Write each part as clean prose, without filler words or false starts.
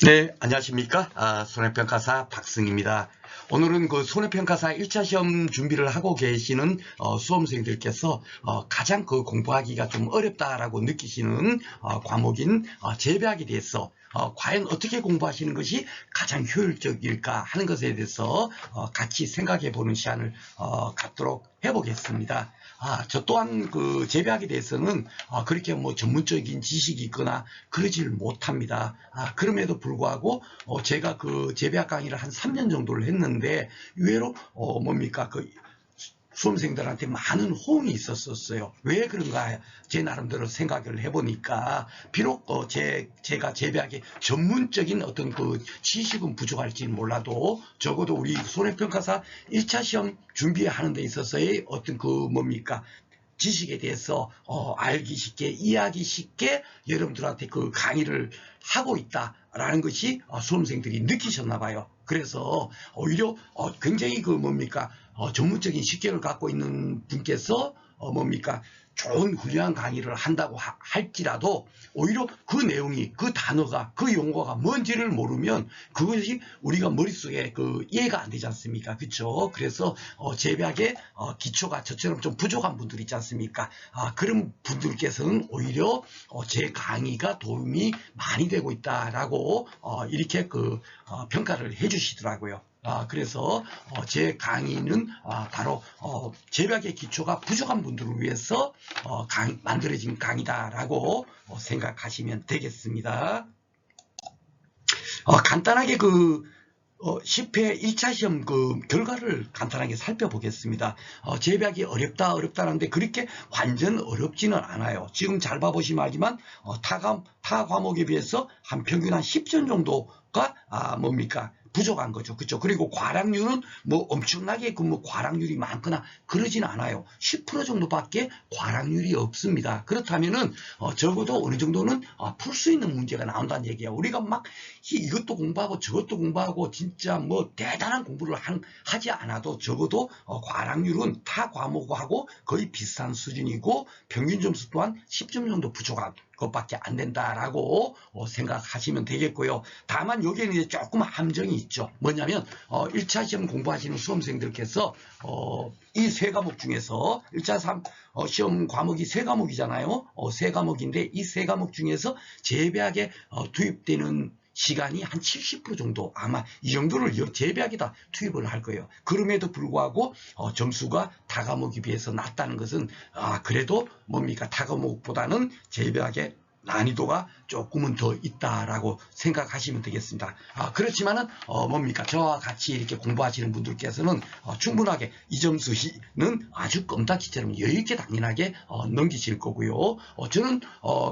네, 안녕하십니까? 손해평가사 박승입니다. 오늘은 그 손해평가사 1차 시험 준비를 하고 계시는 수험생들께서 가장 그 공부하기가 좀 어렵다라고 느끼시는 과목인 재배학에 대해서 과연 어떻게 공부하시는 것이 가장 효율적일까 하는 것에 대해서 같이 생각해 보는 시간을 갖도록 해보겠습니다. 저 또한 그 재배학에 대해서는 그렇게 뭐 전문적인 지식이 있거나 그러지를 못합니다. 그럼에도 불구하고 제가 그 재배학 강의를 한 3년 정도를 했는데 의외로 뭡니까 그 수험생들한테 많은 호응이 있었어요. 왜 그런가 제 나름대로 생각을 해보니까 비록 제가 재배학의 전문적인 어떤 그 지식은 부족할지는 몰라도 적어도 우리 손해평가사 1차 시험 준비하는 데 있어서의 어떤 그 뭡니까 지식에 대해서 알기 쉽게 이해하기 쉽게 여러분들한테 그 강의를 하고 있다라는 것이 수험생들이 느끼셨나 봐요. 그래서 오히려 굉장히 그 뭡니까 전문적인 식견을 갖고 있는 분께서 뭡니까 좋은 훌륭한 강의를 한다고 할지라도 오히려 그 내용이 그 단어가 그 용어가 뭔지를 모르면 그것이 우리가 머릿속에 그 이해가 안 되지 않습니까? 그렇죠? 그래서 재배학의 기초가 저처럼 좀 부족한 분들 있지 않습니까? 그런 분들께서는 오히려 제 강의가 도움이 많이 되고 있다라고 이렇게 그 평가를 해주시더라고요. 그래서 제 강의는 바로 재배학의 기초가 부족한 분들을 위해서 만들어진 강의다라고 생각하시면 되겠습니다. 간단하게 그 10회 1차 시험 그 결과를 간단하게 살펴보겠습니다. 재배학이 어렵다는데 그렇게 완전 어렵지는 않아요. 지금 잘 봐보시면 알지만 타 과목에 비해서 평균 한 10점 정도가 뭡니까 부족한 거죠. 그렇죠? 그리고 과락률은 뭐 엄청나게 뭐 과락률이 많거나 그러진 않아요. 10% 정도밖에 과락률이 없습니다. 그렇다면은 적어도 어느 정도는 풀 수 있는 문제가 나온다는 얘기예요. 우리가 막 이것도 공부하고 저것도 공부하고 진짜 뭐 대단한 공부를 하지 않아도 적어도 과락률은 타 과목하고 거의 비슷한 수준이고 평균 점수 또한 10점 정도 부족한 것밖에 안 된다라고 생각하시면 되겠고요. 다만 여기에는 이제 조금 함정이 있죠. 뭐냐면 1차 시험 공부하시는 수험생들께서 이 세 과목 중에서 1차 시험 과목이 세 과목이잖아요. 세 과목인데 이 세 과목 중에서 재배학에 투입되는 시간이 한 70% 정도 아마 이 정도를 재배학에다 투입을 할 거예요. 그럼에도 불구하고 점수가 타 과목에 비해서 낮다는 것은 그래도 뭡니까 타 과목보다는 재배학의 난이도가 조금은 더 있다라고 생각하시면 되겠습니다. 그렇지만은 뭡니까 저와 같이 이렇게 공부하시는 분들께서는 충분하게 이 점수는 아주 껌딱지처럼 여유있게 당연하게 넘기실 거고요. 저는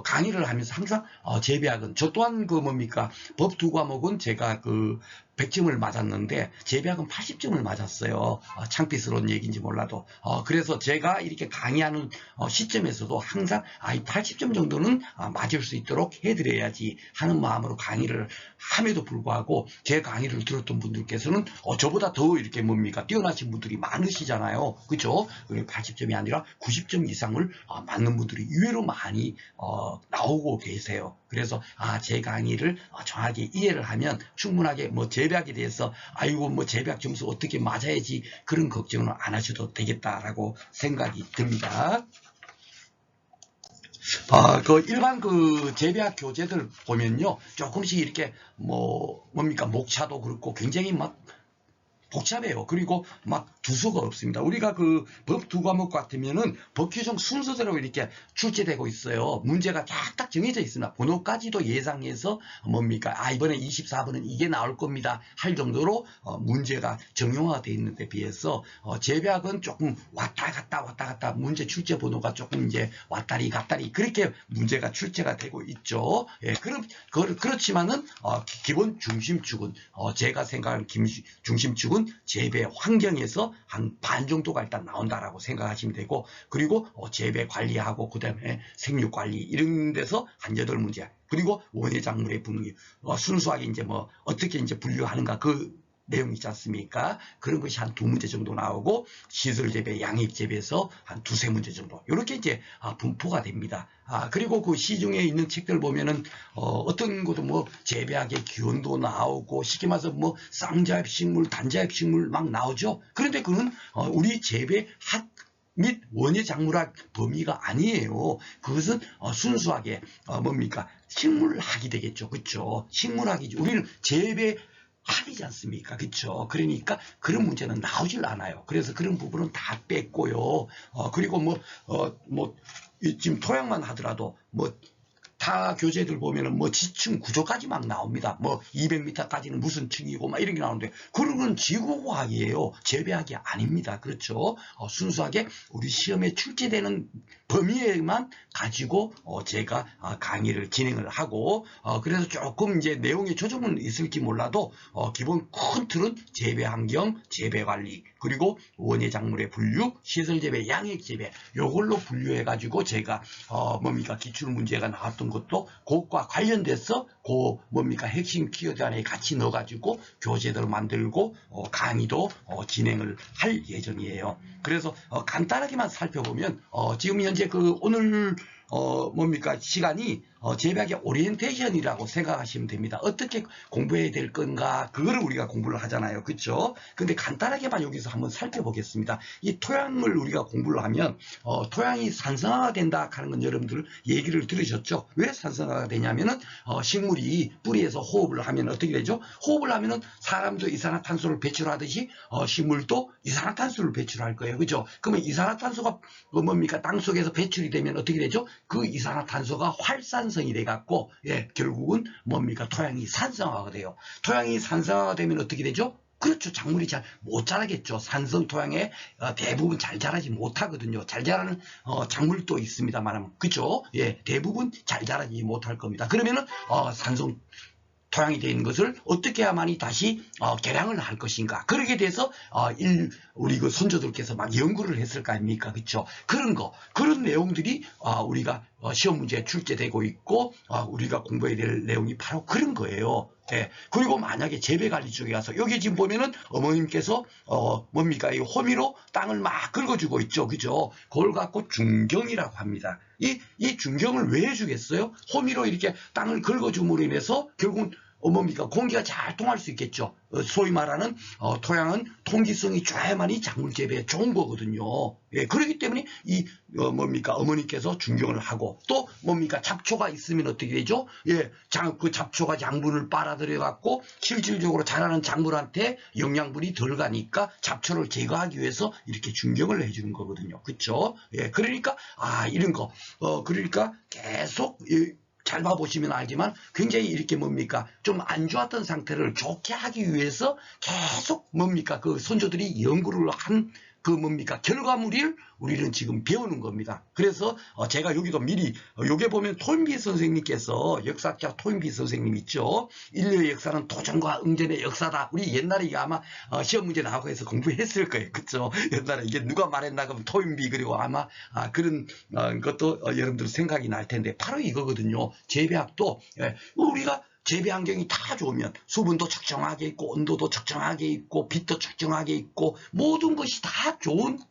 강의를 하면서 항상 재배학은 저 또한 그 뭡니까 법 두 과목은 제가 그 100점을 맞았는데 재배학은 80점을 맞았어요. 창피스러운 얘기인지 몰라도. 그래서 제가 이렇게 강의하는 시점에서도 항상 이 80점 정도는 맞을 수 있도록 해드려야지 하는 마음으로 강의를 함에도 불구하고 제 강의를 들었던 분들께서는 저보다 더 이렇게 뭡니까 뛰어나신 분들이 많으시잖아요. 그렇죠? 80점이 아니라 90점 이상을 맞는 분들이 의외로 많이 나오고 계세요. 그래서 제 강의를 정확하게 이해를 하면 충분하게 뭐 재배학에 대해서 아이고 뭐 재배학 점수 어떻게 맞아야지 그런 걱정은 안 하셔도 되겠다라고 생각이 듭니다. 그 일반 그 재배학 교재들 보면요 조금씩 이렇게 뭡니까 목차도 그렇고 굉장히 막 복잡해요. 그리고 막 두서가 없습니다. 우리가 그 법 두 과목 같으면은 법 규정 순서대로 이렇게 출제되고 있어요. 문제가 딱딱 정해져 있습니다. 번호까지도 예상해서 뭡니까 이번에 24번은 이게 나올 겁니다 할 정도로 문제가 정형화되어 있는데 비해서 재배학은 조금 왔다 갔다 문제 출제 번호가 조금 이제 왔다리 갔다리 그렇게 문제가 출제가 되고 있죠. 예, 그렇지만은 기본 중심축은 제가 생각하는 중심축은 재배 환경에서 한 반 정도가 일단 나온다라고 생각하시면 되고 그리고 재배 관리하고 그 다음에 생육 관리 이런 데서 한 8문제 그리고 원예 작물의 분류 순수하게 이제 뭐 어떻게 이제 분류하는가 그 내용 있지 않습니까? 그런 것이 한 2문제 정도 나오고 시설 재배, 양액 재배에서 한 2-3문제 정도 이렇게 이제 분포가 됩니다. 그리고 그 시중에 있는 책들 보면은 어떤 것도 뭐 재배학의 기원도 나오고 쉽게 말해서 뭐 쌍자엽 식물, 단자엽 식물 막 나오죠. 그런데 그건 우리 재배학 및 원예 작물학 범위가 아니에요. 그것은 순수하게 뭡니까? 식물학이 되겠죠. 그렇죠? 식물학이죠. 우리는 재배학이지 않습니까? 그렇죠? 그러니까 그런 문제는 나오질 않아요. 그래서 그런 부분은 다 뺐고요. 그리고 지금 토양만 하더라도 타 교재들 보면은 지층 구조까지 막 나옵니다. 200m까지는 무슨 층이고 막 이런 게 나오는데 그런 건 지구과학이에요. 재배학이 아닙니다. 그렇죠? 순수하게 우리 시험에 출제되는 범위에만 가지고 제가 강의를 진행을 하고 그래서 조금 이제 내용의 조정은 있을지 몰라도 기본 큰 틀은 재배 환경, 재배 관리 그리고 원예 작물의 분류, 시설 재배, 양액 재배 요걸로 분류해 가지고 제가 기출 문제가 나왔던 것도 그것과 관련돼서 핵심 키워드 안에 같이 넣어가지고 교재들 만들고 강의도 진행을 할 예정이에요. 그래서 간단하게만 살펴보면 지금 현재 오늘 시간이 재배학의 오리엔테이션이라고 생각하시면 됩니다. 어떻게 공부해야 될 건가 그거를 우리가 공부를 하잖아요. 그렇죠? 근데 간단하게만 여기서 한번 살펴보겠습니다. 이 토양을 우리가 공부를 하면 토양이 산성화가 된다 하는 건 여러분들 얘기를 들으셨죠? 왜 산성화가 되냐면은 식물이 뿌리에서 호흡을 하면 어떻게 되죠? 호흡을 하면은 사람도 이산화탄소를 배출하듯이 식물도 이산화탄소를 배출할 거예요. 그죠? 그러면 이산화탄소가 땅속에서 배출이 되면 어떻게 되죠? 그 이산화탄소가 활산성이 돼갖고 결국은 토양이 산성화가 돼요. 토양이 산성화가 되면 어떻게 되죠? 그렇죠. 작물이 잘 못 자라겠죠. 산성 토양에 대부분 잘 자라지 못하거든요. 잘 자라는 작물도 있습니다만, 그렇죠? 대부분 잘 자라지 못할 겁니다. 그러면은 산성 토양이 되어 있는 것을 어떻게 해야만이 다시 개량을 할 것인가. 그러게 돼서 우리 그 선조들께서 막 연구를 했을 거 아닙니까? 그렇죠? 그런 내용들이 우리가 시험 문제에 출제되고 있고 우리가 공부해야 될 내용이 바로 그런 거예요. 그리고 만약에 재배관리 쪽에 가서 여기 지금 보면은 어머님께서 이 호미로 땅을 막 긁어주고 있죠. 그죠? 그걸 갖고 중경이라고 합니다. 이 중경을 왜 해주겠어요? 호미로 이렇게 땅을 긁어줌으로 인해서 결국은 공기가 잘 통할 수 있겠죠. 소위 말하는 토양은 통기성이 좋아야만이 작물 재배에 좋은 거거든요. 그렇기 때문에 어머니께서 중경을 하고 또 잡초가 있으면 어떻게 되죠? 그 잡초가 양분을 빨아들여 갖고 실질적으로 자라는 작물한테 영양분이 덜 가니까 잡초를 제거하기 위해서 이렇게 중경을 해주는 거거든요. 그렇죠? 그러니까 이런 거 그러니까 계속 잘 봐보시면 알지만 굉장히 이렇게 좀 안 좋았던 상태를 좋게 하기 위해서 계속 그 선조들이 연구를 한 결과물을 우리는 지금 배우는 겁니다. 그래서 제가 여기도 미리 여기 보면 토인비 선생님께서 역사학자 토인비 선생님 있죠. 인류의 역사는 도전과 응전의 역사다. 우리 옛날에 이게 아마 시험 문제 나오고 해서 공부했을 거예요. 그렇죠? 옛날에 이게 누가 말했나 그러면 토인비 그리고 아마 그런 것도 여러분들 생각이 날 텐데 바로 이거거든요. 재배학도 우리가 재배 환경이 다 좋으면 수분도 적정하게 있고 온도도 적정하게 있고 빛도 적정하게 있고 모든 것이 다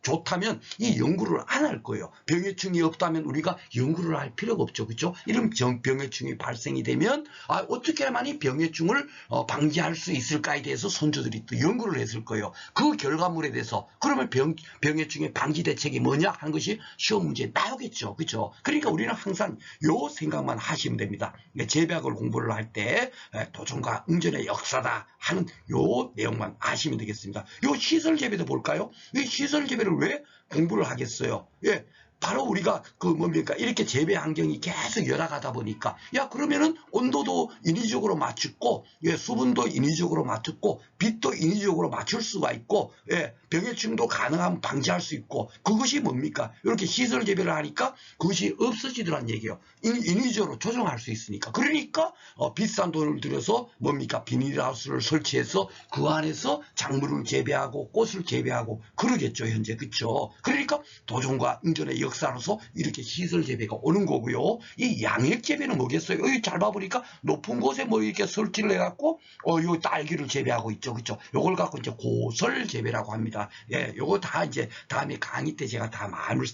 좋다면 이 연구를 안 할 거예요. 병해충이 없다면 우리가 연구를 할 필요가 없죠. 그렇죠? 이런 병해충이 발생이 되면 어떻게 하면 병해충을 방지할 수 있을까에 대해서 선조들이 또 연구를 했을 거예요. 그 결과물에 대해서 그러면 병해충의 방지 대책이 뭐냐 하는 것이 시험 문제에 나오겠죠. 그렇죠? 그러니까 우리는 항상 요 생각만 하시면 됩니다. 재배학을 공부를 할 때 도전과 응전의 역사다 하는 요 내용만 아시면 되겠습니다. 요 시설 재배도 볼까요? 이 시설 재배를 왜 공부를 하겠어요? 바로 우리가 이렇게 재배 환경이 계속 열악하다 보니까 그러면은 온도도 인위적으로 맞추고 수분도 인위적으로 맞추고 빛도 인위적으로 맞출 수가 있고 병해충도 가능하면 방지할 수 있고 그것이 뭡니까? 이렇게 시설 재배를 하니까 그것이 없어지더란 얘기예요. 인위적으로 조정할 수 있으니까. 그러니까 비싼 돈을 들여서 비닐하우스를 설치해서 그 안에서 작물을 재배하고 꽃을 재배하고 그러겠죠. 현재. 그렇죠? 그러니까 도전과 응전의 역사로서 이렇게 시설 재배가 오는 거고요. 이 양액 재배는 뭐겠어요? 여기 잘 봐보니까 높은 곳에 뭐 이렇게 설치를 해갖고 요 딸기를 재배하고 있죠, 그렇죠? 요걸 갖고 이제 고설 재배라고 합니다. 예, 요거 다 이제 다음에 강의 때 제가 다 마음을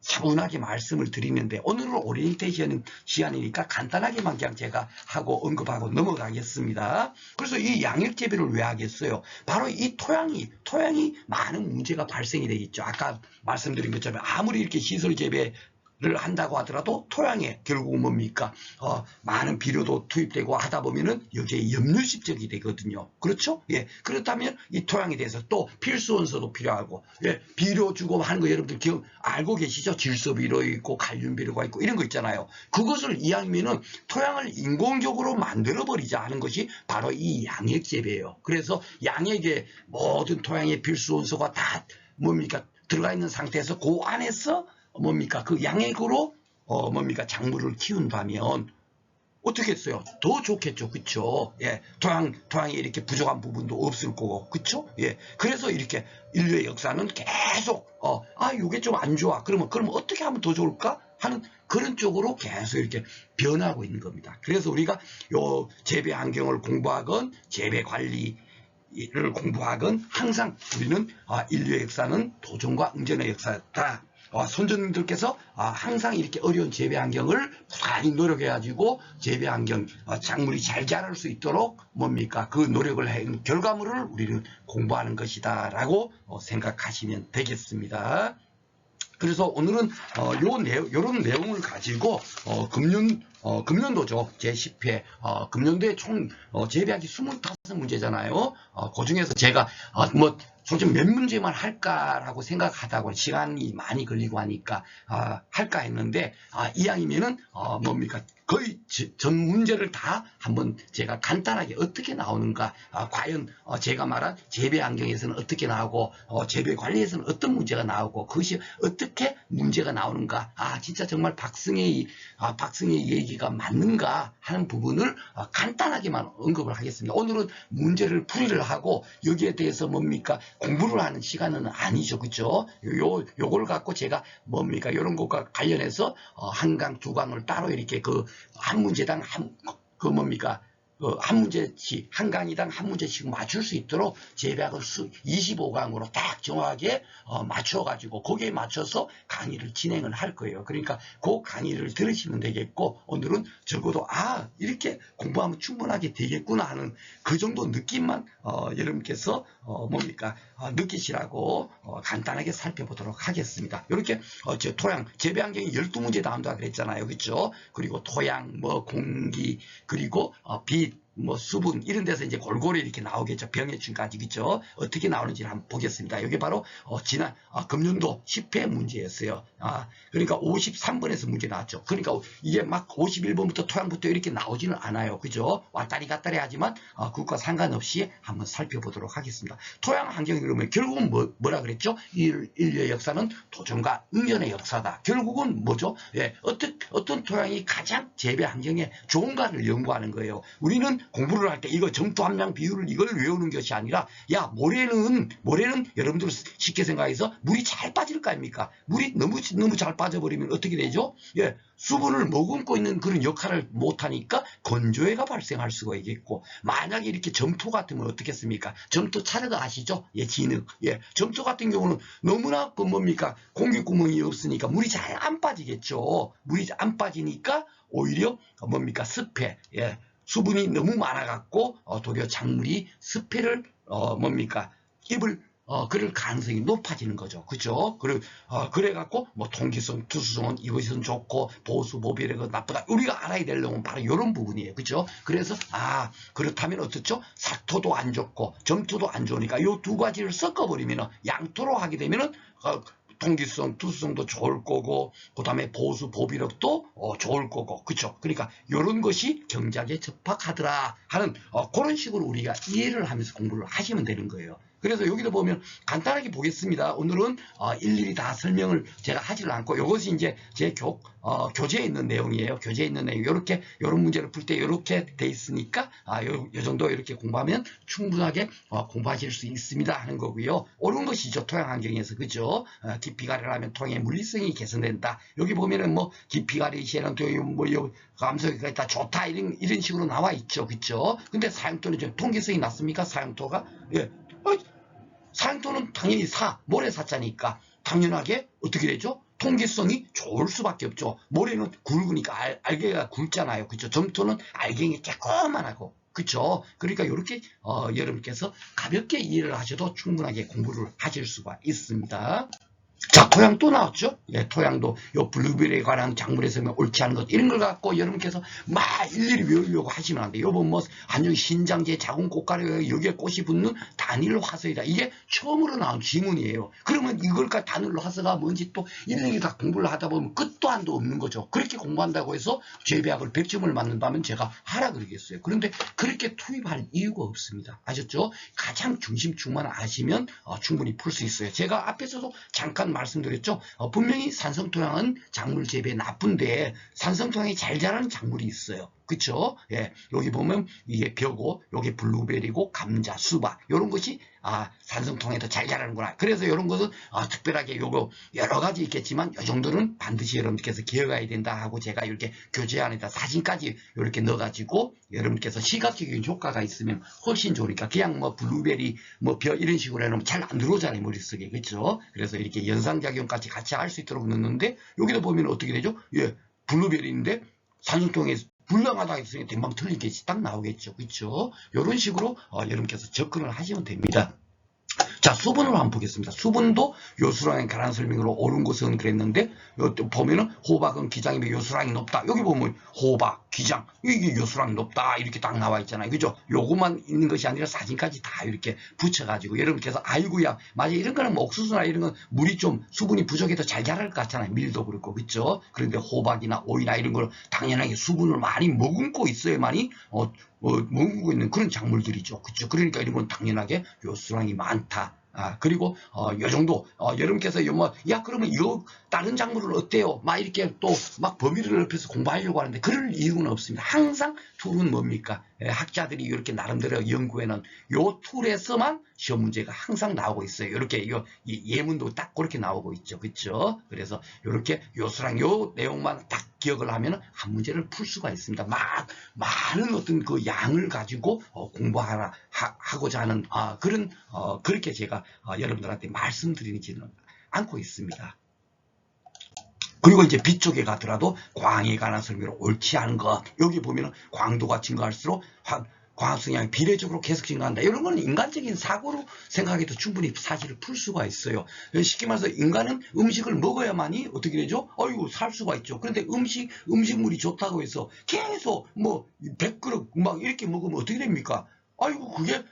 차분하게 말씀을 드리는데 오늘은 오리엔테이션 시간이니까 간단하게만 그냥 제가 하고 언급하고 넘어가겠습니다. 그래서 이 양액 재배를 왜 하겠어요? 바로 이 토양이 많은 문제가 발생이 되겠죠. 아까 말씀드린 것처럼 아무리 이렇게 시설 재배 를 한다고 하더라도 토양에 결국은 뭡니까? 많은 비료도 투입되고 하다 보면은 여기에 염류십적이 되거든요. 그렇죠? 예. 그렇다면 이 토양에 대해서 또 필수 원소도 필요하고, 예. 비료 주고 하는 거 여러분들 알고 계시죠? 질소 비료 있고 칼륨 비료가 있고 이런 거 있잖아요. 그것을 이왕이면은 토양을 인공적으로 만들어 버리자 하는 것이 바로 이 양액 재배예요. 그래서 양액의 모든 토양의 필수 원소가 다 뭡니까? 들어가 있는 상태에서 그 안에서 뭡니까? 그 양액으로 뭡니까? 작물을 키운다면 어떻게 했어요? 더 좋겠죠. 그쵸? 예. 토양에 이렇게 부족한 부분도 없을 거고. 그쵸? 예. 그래서 이렇게 인류의 역사는 계속 이게 좀 안 좋아. 그러면 어떻게 하면 더 좋을까? 하는 그런 쪽으로 계속 이렇게 변하고 있는 겁니다. 그래서 우리가 요 재배 환경을 공부하건 재배 관리를 공부하건 항상 우리는 인류의 역사는 도전과 응전의 역사다. 선조님들께서 항상 이렇게 어려운 재배 환경을 부단히 노력해가지고 재배 환경 작물이 잘 자랄 수 있도록 뭡니까 그 노력을 한 결과물을 우리는 공부하는 것이다 라고 생각하시면 되겠습니다. 그래서 오늘은 요런 내용을 가지고 금년도죠. 제10회 금년도에 총 재배하기 25문제잖아요. 그 중에서 제가 솔직히 몇 문제만 할까라고 생각하다가 시간이 많이 걸리고 하니까 할까 했는데 이왕이면은 뭡니까 거의 전 문제를 다 한번 제가 간단하게 어떻게 나오는가 과연 제가 말한 재배 환경에서는 어떻게 나오고 재배 관리에서는 어떤 문제가 나오고 그것이 어떻게 문제가 나오는가 진짜 정말 박승의 얘기가 맞는가 하는 부분을 간단하게만 언급을 하겠습니다. 오늘은 문제를 풀이를 하고 여기에 대해서 뭡니까 공부를 하는 시간은 아니죠. 그죠? 요걸 갖고 제가 뭡니까 이런 것과 관련해서 한 강, 두 강을 따로 이렇게 한 문제당 한 문제씩, 한 강의당 한 문제씩 맞출 수 있도록 재배학을 25강으로 딱 정확하게 맞춰가지고 거기에 맞춰서 강의를 진행을 할 거예요. 그러니까 그 강의를 들으시면 되겠고 오늘은 적어도 이렇게 공부하면 충분하게 되겠구나 하는 그 정도 느낌만 여러분께서 느끼시라고 간단하게 살펴보도록 하겠습니다. 이렇게 토양, 재배 환경이 12문제 나온다 그랬잖아요. 그렇죠? 그리고 토양, 공기, 그리고 빛, 수분 이런 데서 이제 골고루 이렇게 나오겠죠. 병해충까지 그죠? 어떻게 나오는지 한번 보겠습니다. 여기 바로 지난 금년도 10회 문제였어요. 그러니까 53번에서 문제 나왔죠. 그러니까 이게 막 51번부터 토양부터 이렇게 나오지는 않아요. 그죠? 왔다리 갔다리 하지만 그것과 상관없이 한번 살펴보도록 하겠습니다. 토양 환경이 그러면 결국은 뭐라 그랬죠? 인류의 역사는 도전과 응전의 역사다. 결국은 뭐죠? 예, 어떤 토양이 가장 재배 환경에 좋은가를 연구하는 거예요. 우리는 공부를 할 때 이거 점토 함량 비율을 이걸 외우는 것이 아니라 모래는 여러분들 쉽게 생각해서 물이 잘 빠질 거 아닙니까? 물이 너무 잘 빠져버리면 어떻게 되죠? 예, 수분을 머금고 있는 그런 역할을 못하니까 건조해가 발생할 수가 있겠고 만약에 이렇게 점토 같으면 어떻겠습니까? 점토 차르가 아시죠? 예, 진흙. 예, 점토 같은 경우는 너무나 공기구멍이 없으니까 물이 잘 안 빠지겠죠. 물이 안 빠지니까 오히려 습해. 예. 수분이 너무 많아갖고 도리어 작물이 습해를 그럴 가능성이 높아지는 거죠. 그죠? 그래갖고 통기성, 투수성은 이것은 좋고 보수, 보비력은 나쁘다. 우리가 알아야 될 내용은 바로 이런 부분이에요. 그죠? 그래서 그렇다면 어떻죠? 사토도 안 좋고 점토도 안 좋으니까 이 두 가지를 섞어버리면 양토로 하게 되면은 통기성, 투수성도 좋을 거고 그 다음에 보수, 보비력도 좋을 거고 그쵸? 그러니까 이런 것이 경작에 적합하더라 하는 그런 식으로 우리가 이해를 하면서 공부를 하시면 되는 거예요. 그래서 여기도 보면 간단하게 보겠습니다. 오늘은 일일이 다 설명을 제가 하지를 않고 이것이 이제 제 교재에 있는 내용이에요. 교재에 있는 내용. 이렇게 이런 문제를 풀 때 이렇게 돼 있으니까 요 정도 이렇게 공부하면 충분하게 공부하실 수 있습니다 하는 거고요. 옳은 것이죠. 토양 환경에서 그죠? 깊이 가려면 토양의 물리성이 개선된다. 여기 보면은 뭐 깊이 가리시에는 뭐 감소가 있다 좋다 이런 식으로 나와 있죠. 그죠? 근데 사용토는 좀 통기성이 낮습니까? 사용토가 예. 사용토는 당연히 모래 사자니까 당연하게 어떻게 되죠? 통기성이 좋을 수밖에 없죠. 모래는 굵으니까 알갱이가 굵잖아요. 그죠? 점토는 알갱이 조그만하고 그쵸? 그러니까 이렇게 여러분께서 가볍게 이해를 하셔도 충분하게 공부를 하실 수가 있습니다. 자, 토양 또 나왔죠? 예, 토양도 요 블루베리에 관한 작물에서 옳지 않은 것 이런 걸 갖고 여러분께서 막 일일이 외우려고 하시면 안 돼요. 요번 뭐 한중 신장제 작은 꽃가루에 여기에 꽃이 붙는 단일 화석이다. 이게 처음으로 나온 지문이에요. 그러면 이걸까 단일 화석가 뭔지 또 일일이 다 공부를 하다 보면 끝도 한도 없는 거죠. 그렇게 공부한다고 해서 재배학을 100점을 맞는다면 제가 하라 그러겠어요. 그런데 그렇게 투입할 이유가 없습니다. 아셨죠? 가장 중심축만 아시면 충분히 풀 수 있어요. 제가 앞에서도 잠깐 말씀드렸죠. 분명히 산성토양은 작물 재배에 나쁜데 산성토양이 잘 자라는 작물이 있어요. 그쵸? 예, 여기 보면 이게 벼고 여기 블루베리고 감자, 수박 이런 것이 산성통에도 잘 자라는구나. 그래서 이런 것은 특별하게 요거 여러 가지 있겠지만 이 정도는 반드시 여러분께서 기억해야 된다 하고 제가 이렇게 교재 안에다 사진까지 이렇게 넣어가지고 여러분께서 시각적인 효과가 있으면 훨씬 좋으니까 그냥 뭐 블루베리 뭐 벼 이런 식으로 해놓으면 잘 안 들어오잖아요 머릿속에. 그렇죠? 그래서 이렇게 연상작용까지 같이 할 수 있도록 넣는데 여기도 보면 어떻게 되죠? 예, 블루베리인데 산성통에 불량하다 했으니 금방 틀리겠지 딱 나오겠죠. 그렇죠? 이런 식으로 여러분께서 접근을 하시면 됩니다. 자, 수분으로 한번 보겠습니다. 수분도 요수량에 관한 설명으로 옳은 것은 그랬는데 보면은 호박은 기장이면 요수량이 높다. 여기 보면 호박, 기장 이게 요수량이 높다 이렇게 딱 나와 있잖아요. 그죠? 요것만 있는 것이 아니라 사진까지 다 이렇게 붙여가지고 여러분께서 아이고야 맞아 이런 거는 뭐 옥수수나 이런 건 물이 좀 수분이 부족해도 잘 자랄 것 같잖아요. 밀도 그렇고 그죠? 그런데 호박이나 오이나 이런 걸 당연하게 수분을 많이 머금고 있어야만이 머금고 있는 그런 작물들이죠. 그죠? 그러니까 이런 건 당연하게 요수량이 많다. 그리고 요 정도 여러분께서 야 그러면 이거 다른 작물은 어때요? 막 이렇게 또 막 범위를 넓혀서 공부하려고 하는데 그럴 이유는 없습니다. 항상 툴은 뭡니까? 학자들이 이렇게 나름대로 연구해놓은 요 툴에서만 시험 문제가 항상 나오고 있어요. 이렇게 예문도 딱 그렇게 나오고 있죠. 그렇죠? 그래서 이렇게 요수랑 요 내용만 딱 기억을 하면 한 문제를 풀 수가 있습니다. 많은 어떤 그 양을 가지고 공부하고자 하는 그런 그렇게 제가 여러분들한테 말씀드리지는 않고 있습니다. 그리고 이제 빛 쪽에 가더라도 광에 관한 설명으로 옳지 않은 것 여기 보면은 광도가 증가할수록 광합성량이 비례적으로 계속 증가한다. 이런 건 인간적인 사고로 생각해도 충분히 사실을 풀 수가 있어요. 쉽게 말해서 인간은 음식을 먹어야만이 어떻게 되죠? 살 수가 있죠. 그런데 음식물이 좋다고 해서 계속 뭐 100그릇 막 이렇게 먹으면 어떻게 됩니까? 그게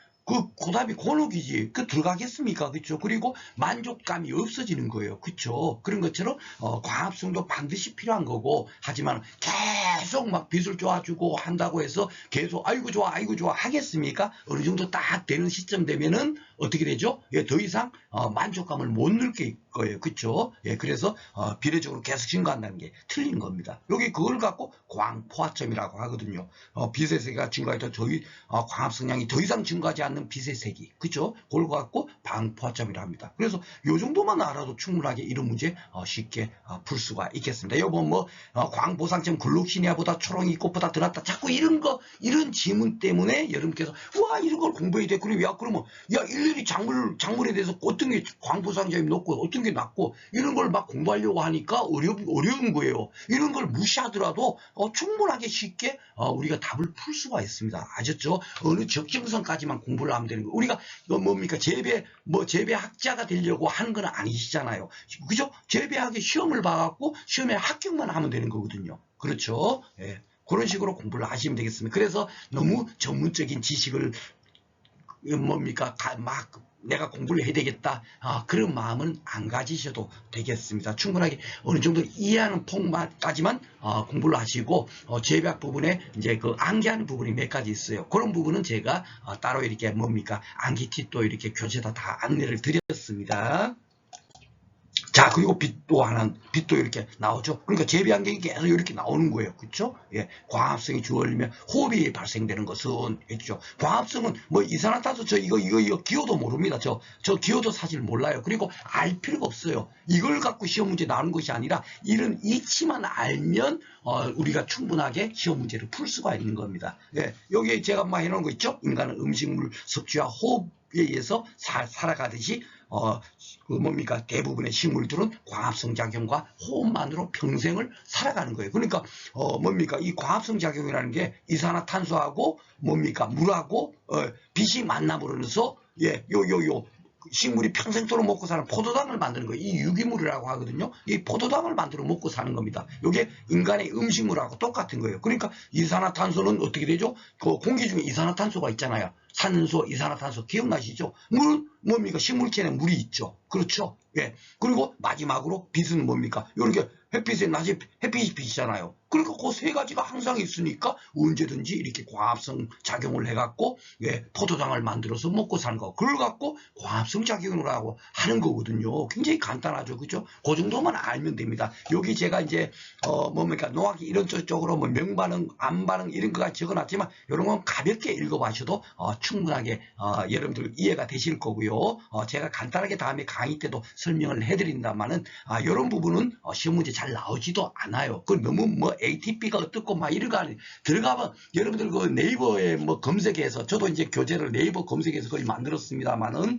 고답이 곤혹이지. 들어가겠습니까? 그쵸? 그리고 만족감이 없어지는 거예요. 그쵸? 그런 것처럼, 광합성도 반드시 필요한 거고, 하지만 계속 막 빛을 좋아주고 한다고 해서 계속, 아이고 좋아 하겠습니까? 어느 정도 딱 되는 시점 되면은 어떻게 되죠? 예, 더 이상, 만족감을 못 느낄 거예요. 그쵸? 예, 그래서, 비례적으로 계속 증가한다는 게 틀린 겁니다. 여기 그걸 갖고 광포화점이라고 하거든요. 빛의 세기가 증가해도 광합성량이 더 이상 증가하지 않는 빛의 세기. 그죠? 그걸 갖고 방포화점이라 합니다. 그래서 요 정도만 알아도 충분하게 이런 문제 쉽게 풀 수가 있겠습니다. 여러분 광보상점 글루시니아보다 초롱이 꽃보다 더 낫다. 자꾸 이런 지문 때문에 여러분께서 와 이런 걸 공부해야 돼. 그러면 일일이 작물에 대해서 어떤 게 광보상점이 높고 어떤 게 낮고 이런 걸 막 공부하려고 하니까 어려운 거예요. 이런 걸 무시하더라도 충분하게 쉽게 우리가 답을 풀 수가 있습니다. 아셨죠? 어느 적정선까지만 공부를 하면 되는 거예요. 우리가 뭡니까 재배학자가 되려고 하는 건 아니시잖아요. 그죠? 재배학의 시험을 봐갖고 시험에 합격만 하면 되는 거거든요. 그렇죠? 예. 그런 식으로 공부를 하시면 되겠습니다. 그래서 너무 전문적인 지식을 내가 공부를 해야 되겠다. 그런 마음은 안 가지셔도 되겠습니다. 충분하게 어느 정도 이해하는 폭까지만 공부를 하시고 재배학 부분에 이제 그 암기하는 부분이 몇 가지 있어요. 그런 부분은 제가 따로 이렇게 뭡니까 암기 팁도 이렇게 교재에다 다 안내를 드렸습니다. 자, 그리고 빛도 이렇게 나오죠. 그러니까 재배환경이 계속 이렇게 나오는 거예요. 그렇죠? 예, 광합성이 주어지면 호흡이 발생되는 것은 있죠. 광합성은 뭐 이산화탄소 이거 기호도 모릅니다. 저 기호도 사실 몰라요. 그리고 알 필요가 없어요. 이걸 갖고 시험 문제 나오는 것이 아니라 이런 이치만 알면 우리가 충분하게 시험 문제를 풀 수가 있는 겁니다. 예, 여기 제가 막 해놓은 거 있죠? 인간은 음식물 섭취와 호흡에 의해서 살아가듯이 그 뭡니까 대부분의 식물들은 광합성 작용과 호흡만으로 평생을 살아가는 거예요. 그러니까 뭡니까 이 광합성 작용이라는 게 이산화탄소하고 뭡니까 물하고 빛이 만남으로써 요 식물이 평생도록 먹고 사는 포도당을 만드는 거예요. 이 유기물이라고 하거든요. 이 포도당을 만들어 먹고 사는 겁니다. 이게 인간의 음식물하고 똑같은 거예요. 그러니까 이산화탄소는 어떻게 되죠? 그 공기 중에 이산화탄소가 있잖아요. 산소, 이산화탄소 기억나시죠? 물은 뭡니까? 식물체는 물이 있죠. 그렇죠? 예. 그리고 마지막으로 빛은 뭡니까? 이렇게 햇빛에 낮에 햇빛이 비치잖아요. 그러니까 그 세 가지가 항상 있으니까 언제든지 이렇게 광합성 작용을 해갖고 포도당을 만들어서 먹고 사는 거. 그걸 갖고 광합성 작용을 하고 하는 거거든요. 굉장히 간단하죠, 그죠? 그 정도만 알면 됩니다. 여기 제가 이제 뭡니까 농학이 이런 쪽으로 뭐 명반응, 암반응 이런 거가 적어놨지만 이런 건 가볍게 읽어봐셔도 충분하게 여러분들 이해가 되실 거고요. 제가 간단하게 다음에 강의 때도 설명을 해드린다만은 이런 부분은 시험 문제 잘 나오지도 않아요. 그 너무 뭐 ATP가 어떻고 막 이런 거 아니 들어가면 여러분들 그 네이버에 뭐 검색해서 저도 이제 교재를 네이버 검색해서 거의 만들었습니다만은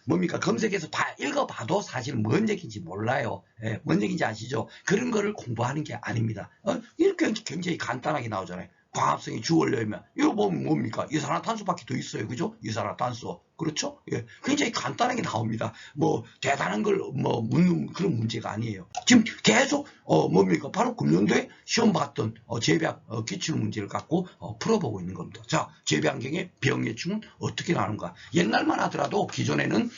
뭡니까 검색해서 읽어봐도 사실 뭔 얘기인지 몰라요. 예, 뭔 얘기인지 아시죠? 그런 거를 공부하는 게 아닙니다. 이렇게 굉장히 간단하게 나오잖아요. 광합성이 주어려면 이거 보면 뭡니까? 이산화탄소밖에 더 있어요. 그죠? 이산화탄소. 그렇죠? 예. 굉장히 간단하게 나옵니다. 뭐 대단한 걸 뭐 묻는 그런 문제가 아니에요. 지금 계속 뭡니까? 바로 금년도에 시험 봤던 재배학 기출 문제를 갖고 풀어보고 있는 겁니다. 자, 재배환경의 병해충은 어떻게 나오는가? 옛날만 하더라도 기존에는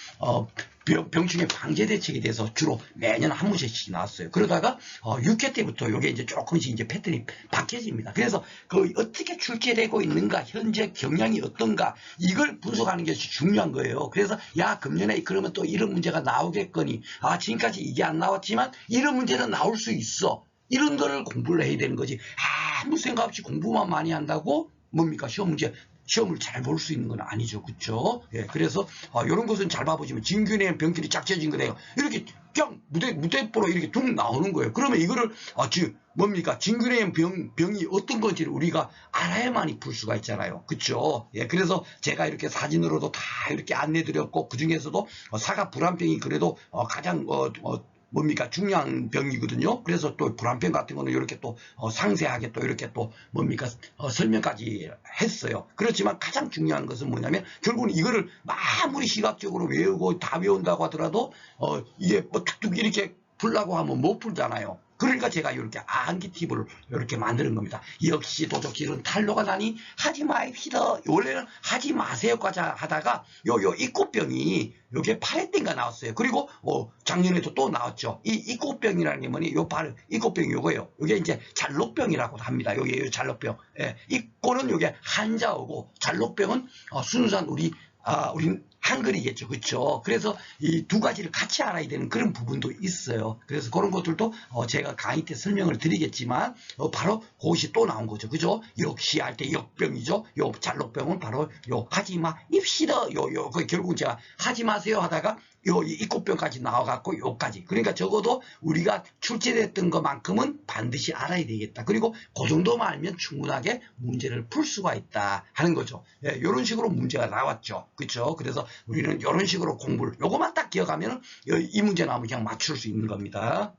병충해 방제 대책에 대해서 주로 매년 한 문제씩 나왔어요. 그러다가 6회 때부터 이게 이제 조금씩 이제 패턴이 바뀌어집니다. 그래서 그 어떻게 출제되고 있는가, 현재 경향이 어떤가 이걸 분석하는 것이 중요한 거예요. 그래서 야 금년에 그러면 또 이런 문제가 나오겠거니 지금까지 이게 안 나왔지만 이런 문제는 나올 수 있어. 이런 거를 공부를 해야 되는 거지. 아무 생각 없이 공부만 많이 한다고 뭡니까 시험을 잘 볼 수 있는 건 아니죠. 그쵸? 예, 그래서, 이런 것은 잘 봐보시면, 진균의 병길이 짝져진 거네요. 이렇게, 그냥, 무대뽀로 이렇게 둥 나오는 거예요. 그러면 이거를, 뭡니까? 진균의 병이 어떤 건지를 우리가 알아야만이 풀 수가 있잖아요. 그쵸? 예, 그래서 제가 이렇게 사진으로도 다 이렇게 안내드렸고, 그 중에서도 사과 불안병이 그래도 가장, 뭡니까 중요한 병이거든요. 그래서 또 불안병 같은 거는 이렇게 또 상세하게 또 이렇게 또 뭡니까 설명까지 했어요. 그렇지만 가장 중요한 것은 뭐냐면 결국은 이거를 아무리 시각적으로 외우고 다 외운다고 하더라도 이게 뭐 툭툭 이렇게 풀라고 하면 못 풀잖아요. 그러니까 제가 이렇게 암기 팁을 이렇게 만드는 겁니다. 역시 도적질은 탈로가 나니 하지 마입시다. 원래는 하지 마세요까지 하다가 요 입꽃병이 요게 8회 나왔어요. 그리고 작년에도 또 나왔죠. 이 입꽃병이라는 게 뭐니? 요 바로 입꽃병이 요거예요. 요게 이제 잘록병이라고 합니다. 요게 요 잘록병. 예. 입꽃은 요게 한자어고 잘록병은 순수한 우리 한글이겠죠. 그렇죠? 그래서 이 두 가지를 같이 알아야 되는 그런 부분도 있어요. 그래서 그런 것들도 제가 강의 때 설명을 드리겠지만 바로 그것이 또 나온 거죠. 그죠? 역시 할 때 역병이죠. 요 잘록병은 바로 요 하지마 입시다. 결국은 제가 하지 마세요 하다가 요 입꽃병까지 나와갖고 요까지. 그러니까 적어도 우리가 출제됐던 것만큼은 반드시 알아야 되겠다. 그리고 그 정도만 알면 충분하게 문제를 풀 수가 있다 하는 거죠. 예, 요런 식으로 문제가 나왔죠. 그렇죠? 그래서 우리는 요런 식으로 공부를 요것만 딱 기억하면 이 문제 나오면 그냥 맞출 수 있는 겁니다.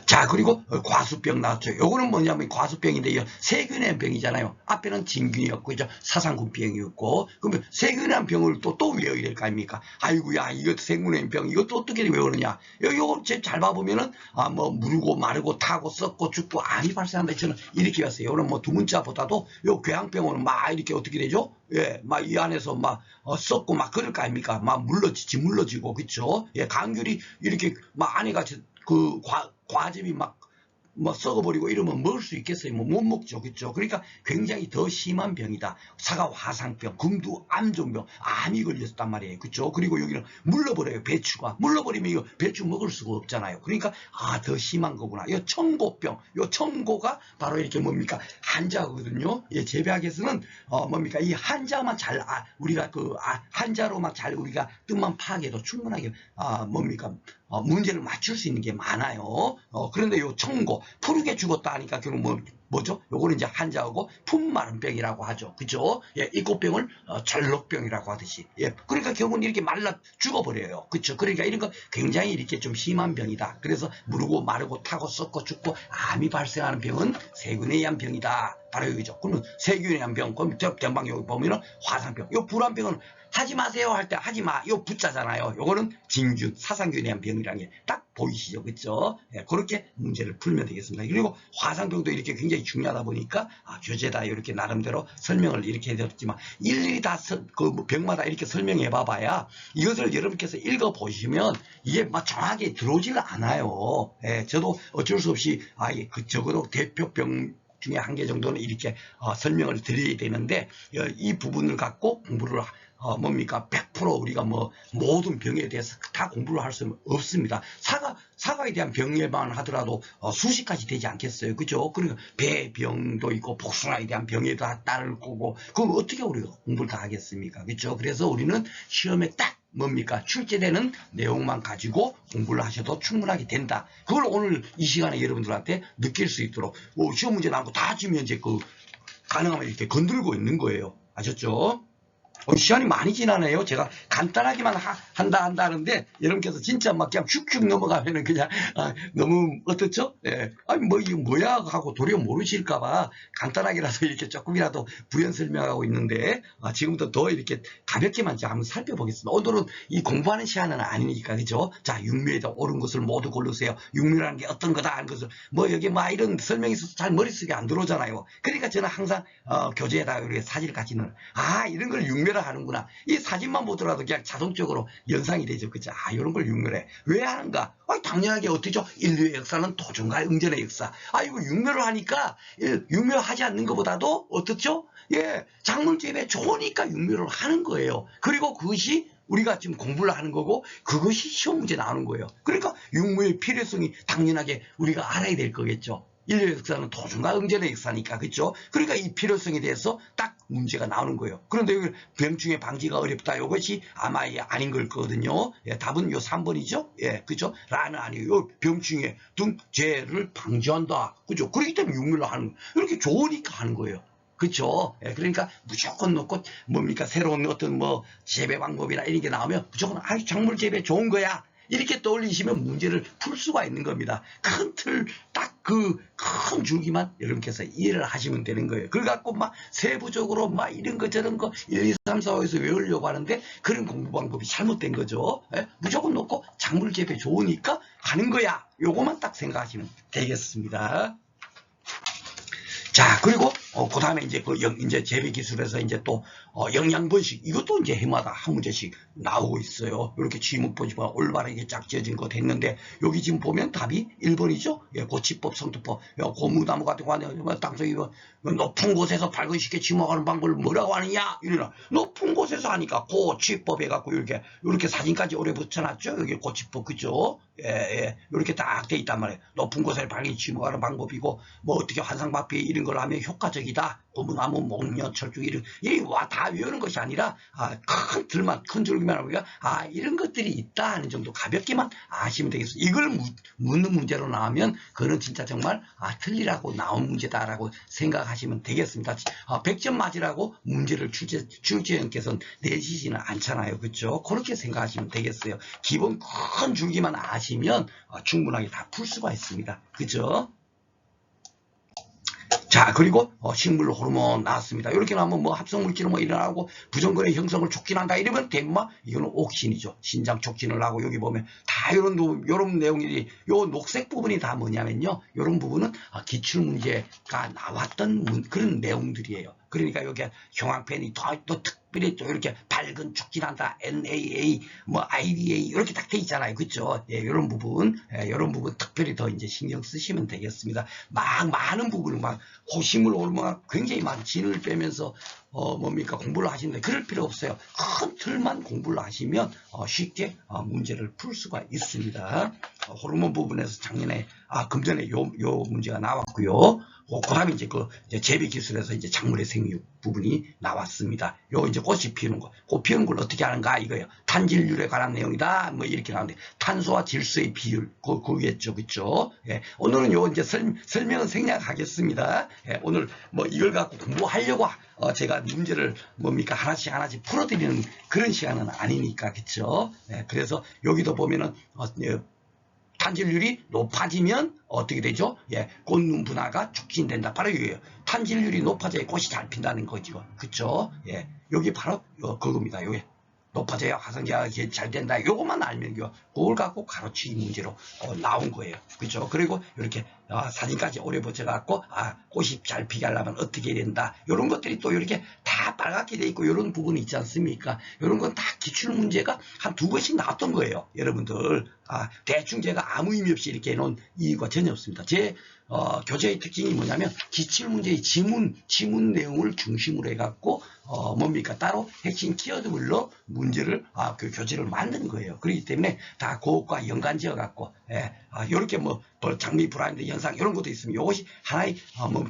자, 그리고 과수병 나왔죠. 요거는 뭐냐면 과수병인데 세균의 병이잖아요. 앞에는 진균이었고 이제 사상구병이었고, 그러면 세균의 병을 또 외워야 될 거 아닙니까? 아이고야, 이것도 세균의 병, 이것도 어떻게 외우느냐? 요거 잘 봐보면은 뭐 물고 마르고 타고 썩고 죽고 암이 발생한다. 저는 이렇게 왔어요. 요거는 뭐 두 문자보다도 요 궤양병은 막 이렇게 어떻게 되죠? 예, 막 이 안에서 막 썩고 막 그럴 거 아닙니까? 막 물러지고, 그쵸? 예, 감귤이 이렇게 막 안에 같이 그 과즙이 막 썩어버리고 이러면 먹을 수 있겠어요? 뭐 못 먹죠. 그렇죠? 그러니까 굉장히 더 심한 병이다. 사과 화상병, 금두 암종병, 암이 걸렸단 말이에요. 그렇죠? 그리고 여기는 물러버려요. 배추가. 물러버리면 이거 배추 먹을 수가 없잖아요. 그러니까 더 심한 거구나. 이 청고병, 이 청고가 바로 이렇게 뭡니까? 한자거든요. 예, 재배학에서는 뭡니까? 이 한자만 잘 우리가 한자로만 잘 우리가 뜻만 파악해도 충분하게 뭡니까? 문제를 맞출 수 있는 게 많아요. 그런데 요 청고, 푸르게 죽었다 하니까 결국 뭐죠? 요거는 이제 한자하고 품마른병이라고 하죠. 그죠? 예, 이 꽃병을 절록병이라고 하듯이. 예, 그러니까 결국은 이렇게 말라 죽어버려요. 그죠? 그러니까 이런 거 굉장히 이렇게 좀 심한 병이다. 그래서 무르고 마르고 타고 썩고 죽고 암이 발생하는 병은 세균에 의한 병이다. 바로 여기죠. 그러면 세균에 의한 병, 그럼 전방 여기 보면은 화상병. 요 불안병은 하지 마세요 할 때 하지 마. 요 붙자잖아요. 요거는 진균, 사상균에 의한 병이라는 게 딱 보이시죠? 그렇죠? 예, 그렇게 문제를 풀면 되겠습니다. 그리고 화상병도 이렇게 굉장히 중요하다 보니까 교재다 이렇게 나름대로 설명을 이렇게 해드렸지만 일일이 다 그 병마다 이렇게 설명해 봐봐야 이것을 여러분께서 읽어 보시면 이게 막 정확하게 들어오질 않아요. 예, 저도 어쩔 수 없이 적어도 대표병 중에 한 개 정도는 이렇게 설명을 드려야 되는데 이 부분을 갖고 공부를 뭡니까? 100% 우리가 뭐 모든 병에 대해서 다 공부를 할 수 없습니다. 사과에 대한 병에만 하더라도 수십 가지 되지 않겠어요? 그죠? 그러니까 배병도 있고 복숭아에 대한 병에도 따를 거고 그럼 어떻게 우리가 공부를 다 하겠습니까? 그죠? 그래서 우리는 시험에 딱 뭡니까? 출제되는 내용만 가지고 공부를 하셔도 충분하게 된다. 그걸 오늘 이 시간에 여러분들한테 느낄 수 있도록 시험 문제 나온 거 다 지금 현재 가능하면 이렇게 건들고 있는 거예요. 아셨죠? 시간이 많이 지나네요. 제가 간단하게만 한다 하는데 여러분께서 진짜 막 그냥 슉슉 넘어가면은 그냥 너무 어떻죠? 예. 아니 뭐 이거 뭐야 하고 도리어 모르실까봐 간단하게라도 이렇게 조금이라도 부연 설명하고 있는데 지금부터 더 이렇게 가볍게만 한번 살펴보겠습니다. 오늘은 이 공부하는 시간은 아니니까 그죠? 자, 육묘에다 옳은 것을 모두 고르세요. 육묘라는 게 어떤 거다 하는 것을 뭐 여기 막 이런 설명이 있어서 잘 머릿속에 안 들어오잖아요. 그러니까 저는 항상 교재에다 이렇게 사진을 같이 넣는 이런 걸 육묘라 하는구나. 이 사진만 보더라도 그냥 자동적으로 연상이 되죠. 그죠? 이런 걸 육묘래. 왜 하는가? 당연하게 어떻죠? 인류의 역사는 도전과 응전의 역사. 이거 육묘를 하니까 육묘하지 않는 것보다도 어떻죠? 예, 작물재배 좋으니까 육묘를 하는 거예요. 그리고 그것이 우리가 지금 공부를 하는 거고 그것이 시험 문제 나오는 거예요. 그러니까 육묘의 필요성이 당연하게 우리가 알아야 될 거겠죠. 인류의 역사는 도전과 응전의 역사니까. 그렇죠? 그러니까 이 필요성에 대해서 딱 문제가 나오는 거예요. 그런데 여기 병충해 방지가 어렵다. 이것이 아마 아닌 걸 거거든요. 예, 답은 요 3번이죠. 예, 그죠? 라는 아니에요. 요 병충해 등 재해를 방지한다. 그죠? 그렇기 때문에 육묘를 하는 거예요. 이렇게 좋으니까 하는 거예요. 그렇죠? 예, 그러니까 무조건 놓고 뭡니까? 새로운 어떤 뭐 재배 방법이나 이런 게 나오면 무조건 작물 재배 좋은 거야. 이렇게 떠올리시면 문제를 풀 수가 있는 겁니다. 큰 틀, 딱 큰 줄기만 여러분께서 이해를 하시면 되는 거예요. 그걸 갖고 막 세부적으로 막 이런 거 저런 거 1, 2, 3, 4, 5에서 외우려고 하는데 그런 공부 방법이 잘못된 거죠. 예? 무조건 놓고 작물 재배 좋으니까 하는 거야. 요거만 딱 생각하시면 되겠습니다. 자, 그리고 그 다음에 이제 이제 재배 기술에서 이제 또 영양 번식 이것도 이제 해마다 한 문제씩 나오고 있어요. 이렇게 지목 보시면 올바르게 짝 지어진 거 됐는데 여기 지금 보면 답이 1번이죠. 예, 고치법, 성투법, 고무나무 같은 거 하는 땅속에 높은 곳에서 밝은 쉽게 지목하는 방법을 뭐라고 하느냐? 이러나 높은 곳에서 하니까 고치법 해갖고 이렇게 사진까지 오래 붙여놨죠. 여기 고치법 그죠? 예, 이렇게 딱 돼 있단 말이에요. 높은 곳에 밝게 지목하는 방법이고 뭐 어떻게 환상마피 이런 걸 하면 효과적 화적이다. 고무나무, 목련, 철쭉 이런 다 외우는 것이 아니라 큰 줄기만 우리가 이런 것들이 있다 하는 정도 가볍게만 아시면 되겠습니다. 이걸 묻는 문제로 나오면 그거는 진짜 정말 틀리라고 나온 문제다라고 생각하시면 되겠습니다. 100점 맞으라고 문제를 출제원께서는 내시지는 않잖아요. 그렇죠? 그렇게 생각하시면 되겠어요. 기본 큰 줄기만 아시면 충분하게 다 풀 수가 있습니다. 그죠? 자, 그리고 식물 호르몬 나왔습니다. 이렇게 나오면 뭐 합성물질은 뭐 일어나고 부정근의 형성을 촉진한다 이러면 대부분 이거는 옥신이죠. 신장 촉진을 하고 여기 보면 다 이런 내용들이 요 녹색 부분이 다 뭐냐면요. 이런 부분은 기출 문제가 나왔던 그런 내용들이에요. 그러니까 여기 형광펜이 또 특별히 또 이렇게 밝은 촉진한다, NAA, 뭐 IDA 이렇게 딱 돼 있잖아요, 그렇죠? 예, 이런 부분 특별히 더 이제 신경 쓰시면 되겠습니다. 많은 부분을 식물 호르몬 굉장히 많은 진을 빼면서 공부를 하시는데 그럴 필요 없어요. 큰 틀만 공부를 하시면 쉽게 문제를 풀 수가 있습니다. 호르몬 부분에서 금전에 요 문제가 나왔고요. 그 다음에 이제 재배 기술에서 이제 작물의 생육 부분이 나왔습니다. 요 이제 꽃이 피우는 거. 꽃 피우는 걸 어떻게 하는가 이거예요. 탄질률에 관한 내용이다. 뭐 이렇게 나오는데 탄소와 질소의 비율 그거겠죠. 그렇죠? 예. 오늘은 요 이제 설명은 생략하겠습니다. 예. 오늘 뭐 이걸 갖고 공부하려고 제가 문제를 하나씩 풀어드리는 그런 시간은 아니니까. 그렇죠? 예. 그래서 여기도 보면은 탄질률이 높아지면 어떻게 되죠? 예, 꽃눈 분화가 촉진된다. 바로 이거예요. 탄질률이 높아져야 꽃이 잘 핀다는 거죠. 그쵸? 예, 여기 바로 그겁니다. 요게 높아져야 화성기가 잘 된다. 요것만 알면 그걸 갖고 가로치기 문제로 나온 거예요. 그렇죠? 그리고 이렇게 사진까지 오래 붙여갖고 꽃이 잘 피게 하려면 어떻게 된다. 이런 것들이 또 이렇게 다 빨갛게 돼 있고 이런 부분이 있지 않습니까? 이런 건 다 기출 문제가 한 2번씩 나왔던 거예요. 여러분들 대충 제가 아무 의미 없이 이렇게 해놓은 이유가 전혀 없습니다. 제 교재의 특징이 뭐냐면 기출 문제의 지문 내용을 중심으로 해갖고 따로 핵심 키워드별로 문제를 그 교재를 만든 거예요. 그렇기 때문에 다 그것과 연관지어 갖고 이렇게 장미 브라인드 현상 이런 것도 있으면 이것이 하나의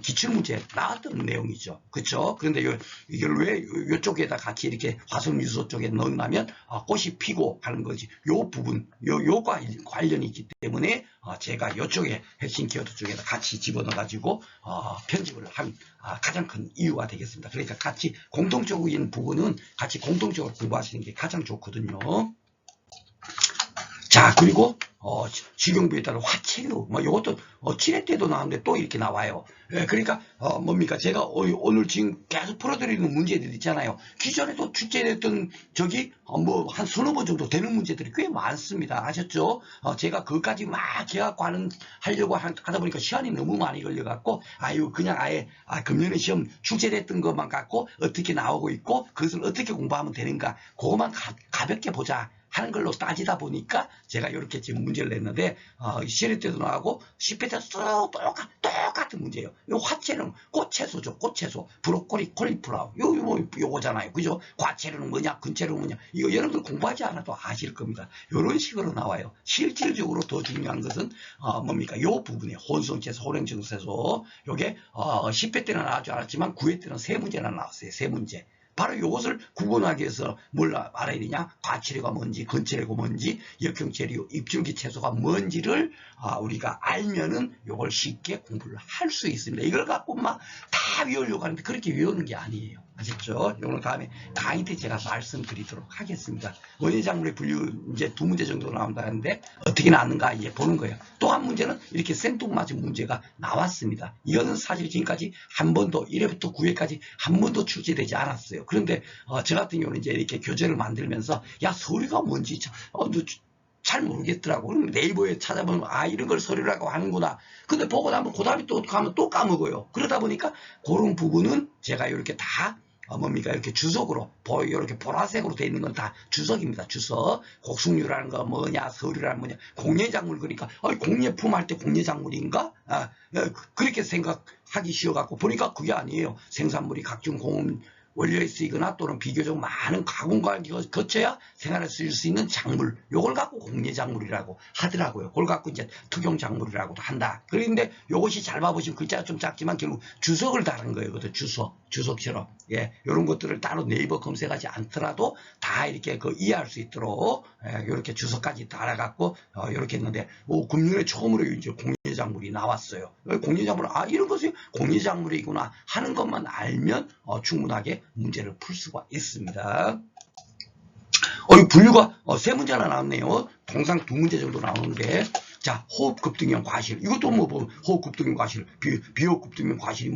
기출 문제에 나왔던 내용이죠. 그렇죠? 그런데 이걸 왜 이쪽에다 같이 이렇게 화성 유소 쪽에 넣으면 꽃이 피고 하는 거지. 요 부분 요과 관련이 있기 때문에 제가 이쪽에 핵심 키워드 쪽에다 같이 집어넣어 가지고 편집을 한 가장 큰 이유가 되겠습니다. 그러니까 같이 공통적인 부분은 같이 공통적으로 공부하시는 게 가장 좋거든요. 자, 그리고 식용부에 따른 화체류 이것도 7회 때도 나왔는데 또 이렇게 나와요. 예, 그러니까 제가 오늘 지금 계속 풀어드리는 문제들 있잖아요. 기존에도 출제됐던 한 서너 번 정도 되는 문제들이 꽤 많습니다. 아셨죠? 제가 그것까지 막 해갖고 하려고 하다 보니까 시간이 너무 많이 걸려갖고 그냥 아예 금년에 시험 출제됐던 것만 갖고 어떻게 나오고 있고 그것을 어떻게 공부하면 되는가 그것만 가볍게 보자 하는 걸로 따지다 보니까 제가 이렇게 지금 문제를 냈는데 7회 때도 나오고 10회 때도 똑같은 문제예요. 이 화채는 꽃채소죠. 꽃채소. 브로콜리, 콜리플라워. 요거잖아요. 그죠? 과채류는 뭐냐, 근채류는 뭐냐. 이거 여러분들 공부하지 않아도 아실 겁니다. 이런 식으로 나와요. 실질적으로 더 중요한 것은 요 부분에 혼성채소, 호랭정채소. 요게 10회 때는 나오지 않았지만 9회 때는 3문제나 나왔어요. 3문제. 바로 이것을 구분하기 위해서 뭘 알아야 되냐? 과체류가 뭔지, 근체류가 뭔지, 역형체류, 잎줄기 채소가 뭔지를 우리가 알면은 이걸 쉽게 공부를 할 수 있습니다. 이걸 갖고 다 외우려고 하는데 그렇게 외우는 게 아니에요. 아셨죠? 이거는 다음에 강의 때 제가 말씀드리도록 하겠습니다. 원예작물의 분류 이제 2문제 정도 나온다는데 어떻게 나왔는가 이제 보는 거예요. 또 한 문제는 이렇게 생뚱맞은 문제가 나왔습니다. 이거는 사실 지금까지 한 번도 1회부터 9회까지 한 번도 출제되지 않았어요. 그런데 저 같은 경우는 이제 이렇게 교재를 만들면서 서류가 뭔지 잘 모르겠더라고. 네이버에 찾아보면 이런 걸 서류라고 하는구나. 근데 보고 나면 그 다음에 또 가면 또 까먹어요. 그러다 보니까 그런 부분은 제가 이렇게 다 이렇게 주석으로 이렇게 보라색으로 되어 있는 건 다 주석입니다. 주석. 곡숙류라는 거 뭐냐, 서류라는 뭐냐, 공예작물. 그러니까 공예품 할 때 공예작물인가? 그렇게 생각하기 쉬워갖고 보니까 그게 아니에요. 생산물이 각종 원료에 쓰이거나 또는 비교적 많은 가공과정을 거쳐야 생활에 쓰일 수 있는 작물, 요걸 갖고 공예작물이라고 하더라고요. 그걸 갖고 이제 특용작물이라고도 한다. 그런데 요것이 잘 봐보시면 글자가 좀 작지만 결국 주석을 다른 거예요. 그것도 주석처럼. 예, 요런 것들을 따로 네이버 검색하지 않더라도 다 이렇게 이해할 수 있도록 요렇게 주석까지 달아갖고 요렇게 했는데 금년에 처음으로 이제 공예작물이 나왔어요. 공예작물, 이런 것이 공예작물이구나 하는 것만 알면 충분하게 문제를 풀 수가 있습니다. 분류가 세 문제나 나왔네요. 통상 두 문제 정도 나오는데, 자, 호흡급등형 과실. 이것도 호흡급등형 과실, 비호흡급등형 과실이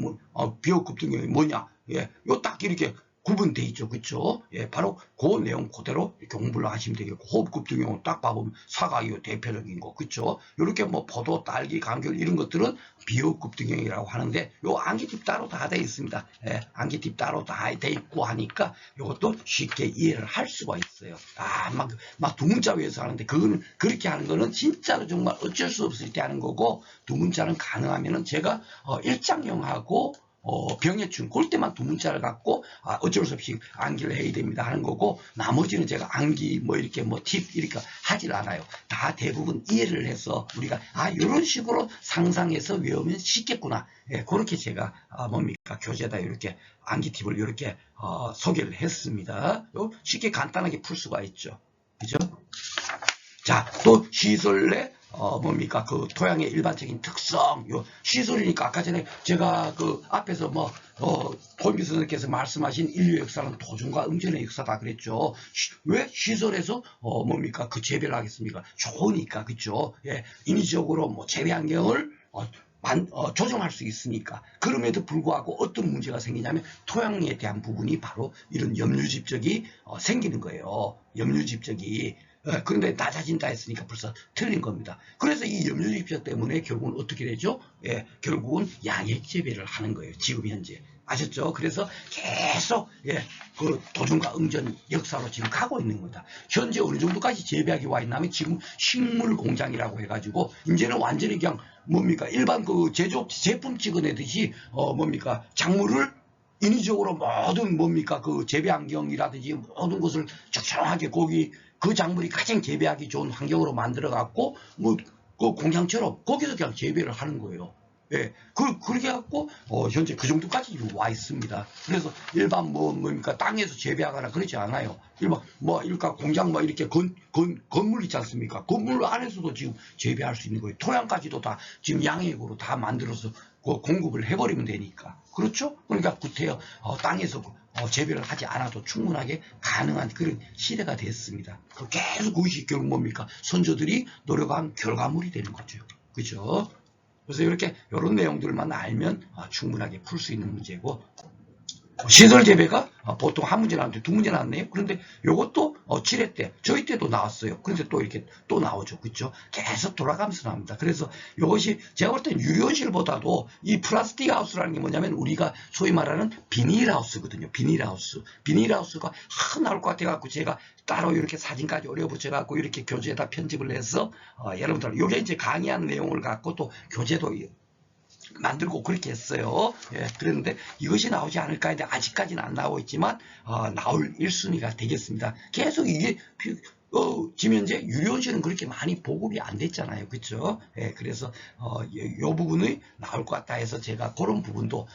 비호흡급등형이 뭐냐? 예, 요 딱 이렇게 구분돼 있죠. 그쵸? 예, 바로 그 내용 그대로 이렇게 공부를 하시면 되겠고, 호흡급등형은 딱 봐보면 사과이요 대표적인 거. 그쵸? 요렇게 포도, 딸기, 감귤 이런 것들은 비호흡급등형이라고 하는데, 요 암기팁 따로 다 돼 있습니다. 예, 암기팁 따로 다 돼 있고 하니까 요것도 쉽게 이해를 할 수가 있어요. 막 두 문자 외워서 하는데, 그거는, 그렇게 하는 거는 진짜로 정말 어쩔 수 없을 때 하는 거고, 두 문자는 가능하면은 제가, 일장형하고, 병해충, 그럴 때만 두 문자를 갖고, 어쩔 수 없이 암기를 해야 됩니다 하는 거고, 나머지는 제가 암기, 이렇게 팁, 이렇게 하질 않아요. 다 대부분 이해를 해서, 우리가, 이런 식으로 상상해서 외우면 쉽겠구나. 예, 그렇게 제가, 교재에다 이렇게 암기 팁을 이렇게, 소개를 했습니다. 쉽게 간단하게 풀 수가 있죠. 그죠? 자, 또 시설 내 그 토양의 일반적인 특성, 시설이니까 아까 전에 제가 앞에서 포인비 선생님께서 말씀하신 인류 역사는 도전과 응전의 역사다 그랬죠. 왜 시설에서 재배를 하겠습니까? 좋으니까, 그죠? 예, 인위적으로 재배 환경을 조정할 수 있으니까. 그럼에도 불구하고 어떤 문제가 생기냐면 토양에 대한 부분이 바로 이런 염류집적이 생기는 거예요. 염류집적이. 그런데 낮아진다 했으니까 벌써 틀린 겁니다. 그래서 이 염류집적 때문에 결국은 어떻게 되죠? 예, 결국은 양액 재배를 하는 거예요. 지금 현재. 아셨죠? 그래서 계속 도전과 응전 역사로 지금 가고 있는 겁니다. 현재 어느 정도까지 재배하기 와 있냐면 지금 식물 공장이라고 해가지고 이제는 완전히 그냥 일반 제조업 제품 찍어내듯이 작물을 인위적으로 모든 재배 환경이라든지 모든 것을 적절하게 그 작물이 가장 재배하기 좋은 환경으로 만들어 갖고 그 공장처럼 거기서 그냥 재배를 하는 거예요. 예, 그렇게 해갖고 현재 그 정도까지 와 있습니다. 그래서 일반 땅에서 재배하거나 그러지 않아요. 일반 공장 이렇게 건물 있지 않습니까? 건물 안에서도 지금 재배할 수 있는 거예요. 토양까지도 다 지금 양액으로 다 만들어서 공급을 해버리면 되니까. 그렇죠? 그러니까 땅에서 재배를 하지 않아도 충분하게 가능한 그런 시대가 됐습니다. 계속 그것이 결국 선조들이 노력한 결과물이 되는 거죠. 그죠? 그래서 이런 내용들만 알면 충분하게 풀 수 있는 문제고, 시설 재배가 보통 한 문제 나왔는데 두 문제 나왔네요. 그런데 이것도 7회 때, 저희 때도 나왔어요. 그런데 또 이렇게 또 나오죠. 그렇죠? 계속 돌아가면서 나옵니다. 그래서 이것이 제가 볼 땐 유리온실보다도 이 플라스틱 하우스라는 게 뭐냐면 우리가 소위 말하는 비닐하우스거든요. 비닐하우스. 비닐하우스가 나올 것 같아갖고 제가 따로 이렇게 사진까지 올려붙여갖고 이렇게 교재에다 편집을 해서 여러분들 이게 이제 강의한 내용을 갖고 또 교재도 만들고 그렇게 했어요. 예, 그런데 이것이 나오지 않을까 했는데 아직까지는 안 나오고 있지만 나올 1순위가 되겠습니다. 계속 이게 지금 현재 유리온실은 그렇게 많이 보급이 안 됐잖아요. 그렇죠? 예, 그래서 이 부분이 나올 것 같다 해서 제가 그런 부분도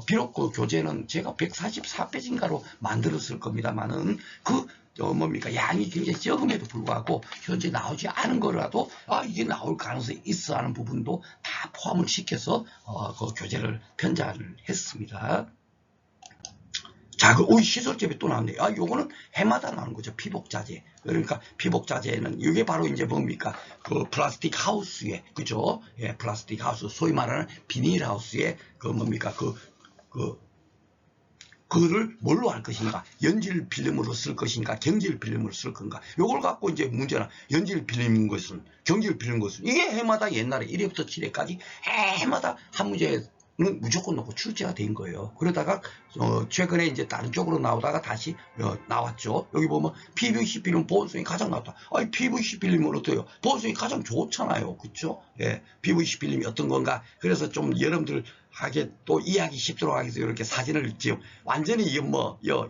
비록 그 교재는 제가 144페이지인가로 만들었을 겁니다만은 양이 굉장히 적음에도 불구하고 현재 나오지 않은 거라도 이게 나올 가능성이 있어 하는 부분도 다 포함을 시켜서 그 교재를 편찬을 했습니다. 자, 시설 재배 또 나왔네요. 요거는 해마다 나오는 거죠. 피복자재. 그러니까 피복자재는 이게 바로 이제 그 플라스틱 하우스에, 그죠? 예, 플라스틱 하우스, 소위 말하는 비닐하우스에 그거를 뭘로 할 것인가? 연질 필름으로 쓸 것인가? 경질 필름으로 쓸 건가? 요걸 갖고 이제 문제는 연질 필름인 것은, 경질 필름 것은 이게 해마다 옛날에 1회부터 7회까지 해마다 한 문제 무조건 놓고 출제가 된 거예요. 그러다가 최근에 이제 다른 쪽으로 나오다가 다시 나왔죠. 여기 보면 PVC 필름 보온성이 가장 나왔다. 아니 PVC 필름은 어때요? 보온성이 가장 좋잖아요. 그렇죠? 예, PVC 필름이 어떤 건가? 그래서 좀 여러분들 하게 또 이해하기 쉽도록 하기 위해서 이렇게 사진을 지금 완전히 이게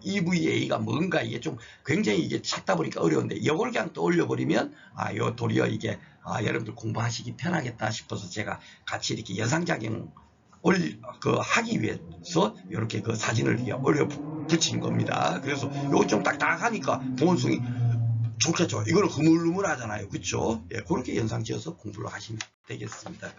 EVA가 뭔가 이게 좀 굉장히 이게 찾다 보니까 어려운데 이걸 그냥 떠올려 버리면 요 도리어 이게 여러분들 공부하시기 편하겠다 싶어서 제가 같이 이렇게 영상작용 하기 위해서 이렇게 그 사진을 올려 붙인 겁니다. 그래서 요거 좀 딱딱하니까 보온성이 좋겠죠. 이거는 흐물흐물 하잖아요. 그렇죠? 예, 그렇게 영상 지어서 공부를 하시면 되겠습니다.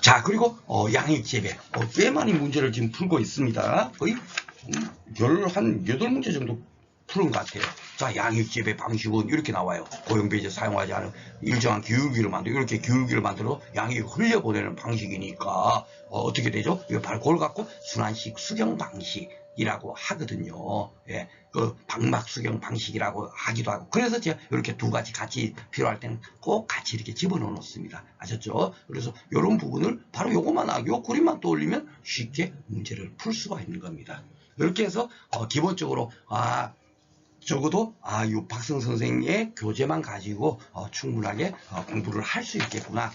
자, 그리고 양육 재배 꽤 많이 문제를 지금 풀고 있습니다. 거의 한 8문제 정도 푸른 것 같아요. 자, 양육 재배 방식은 이렇게 나와요. 고용배제 사용하지 않은 일정한 기울기를 만들고 이렇게 기울기를 만들어 양육을 흘려보내는 방식이니까 어떻게 되죠? 이거 바로 그걸 갖고 순환식 수경 방식이라고 하거든요. 예, 그 방막 수경 방식이라고 하기도 하고. 그래서 제가 이렇게 두 가지 같이 필요할 때는 꼭 같이 이렇게 집어넣어 놓습니다. 아셨죠? 그래서 이런 부분을 바로 요것만 요 그림만 떠올리면 쉽게 문제를 풀 수가 있는 겁니다. 이렇게 해서 기본적으로 적어도 요 박성 선생의 교재만 가지고 충분하게 공부를 할 수 있겠구나.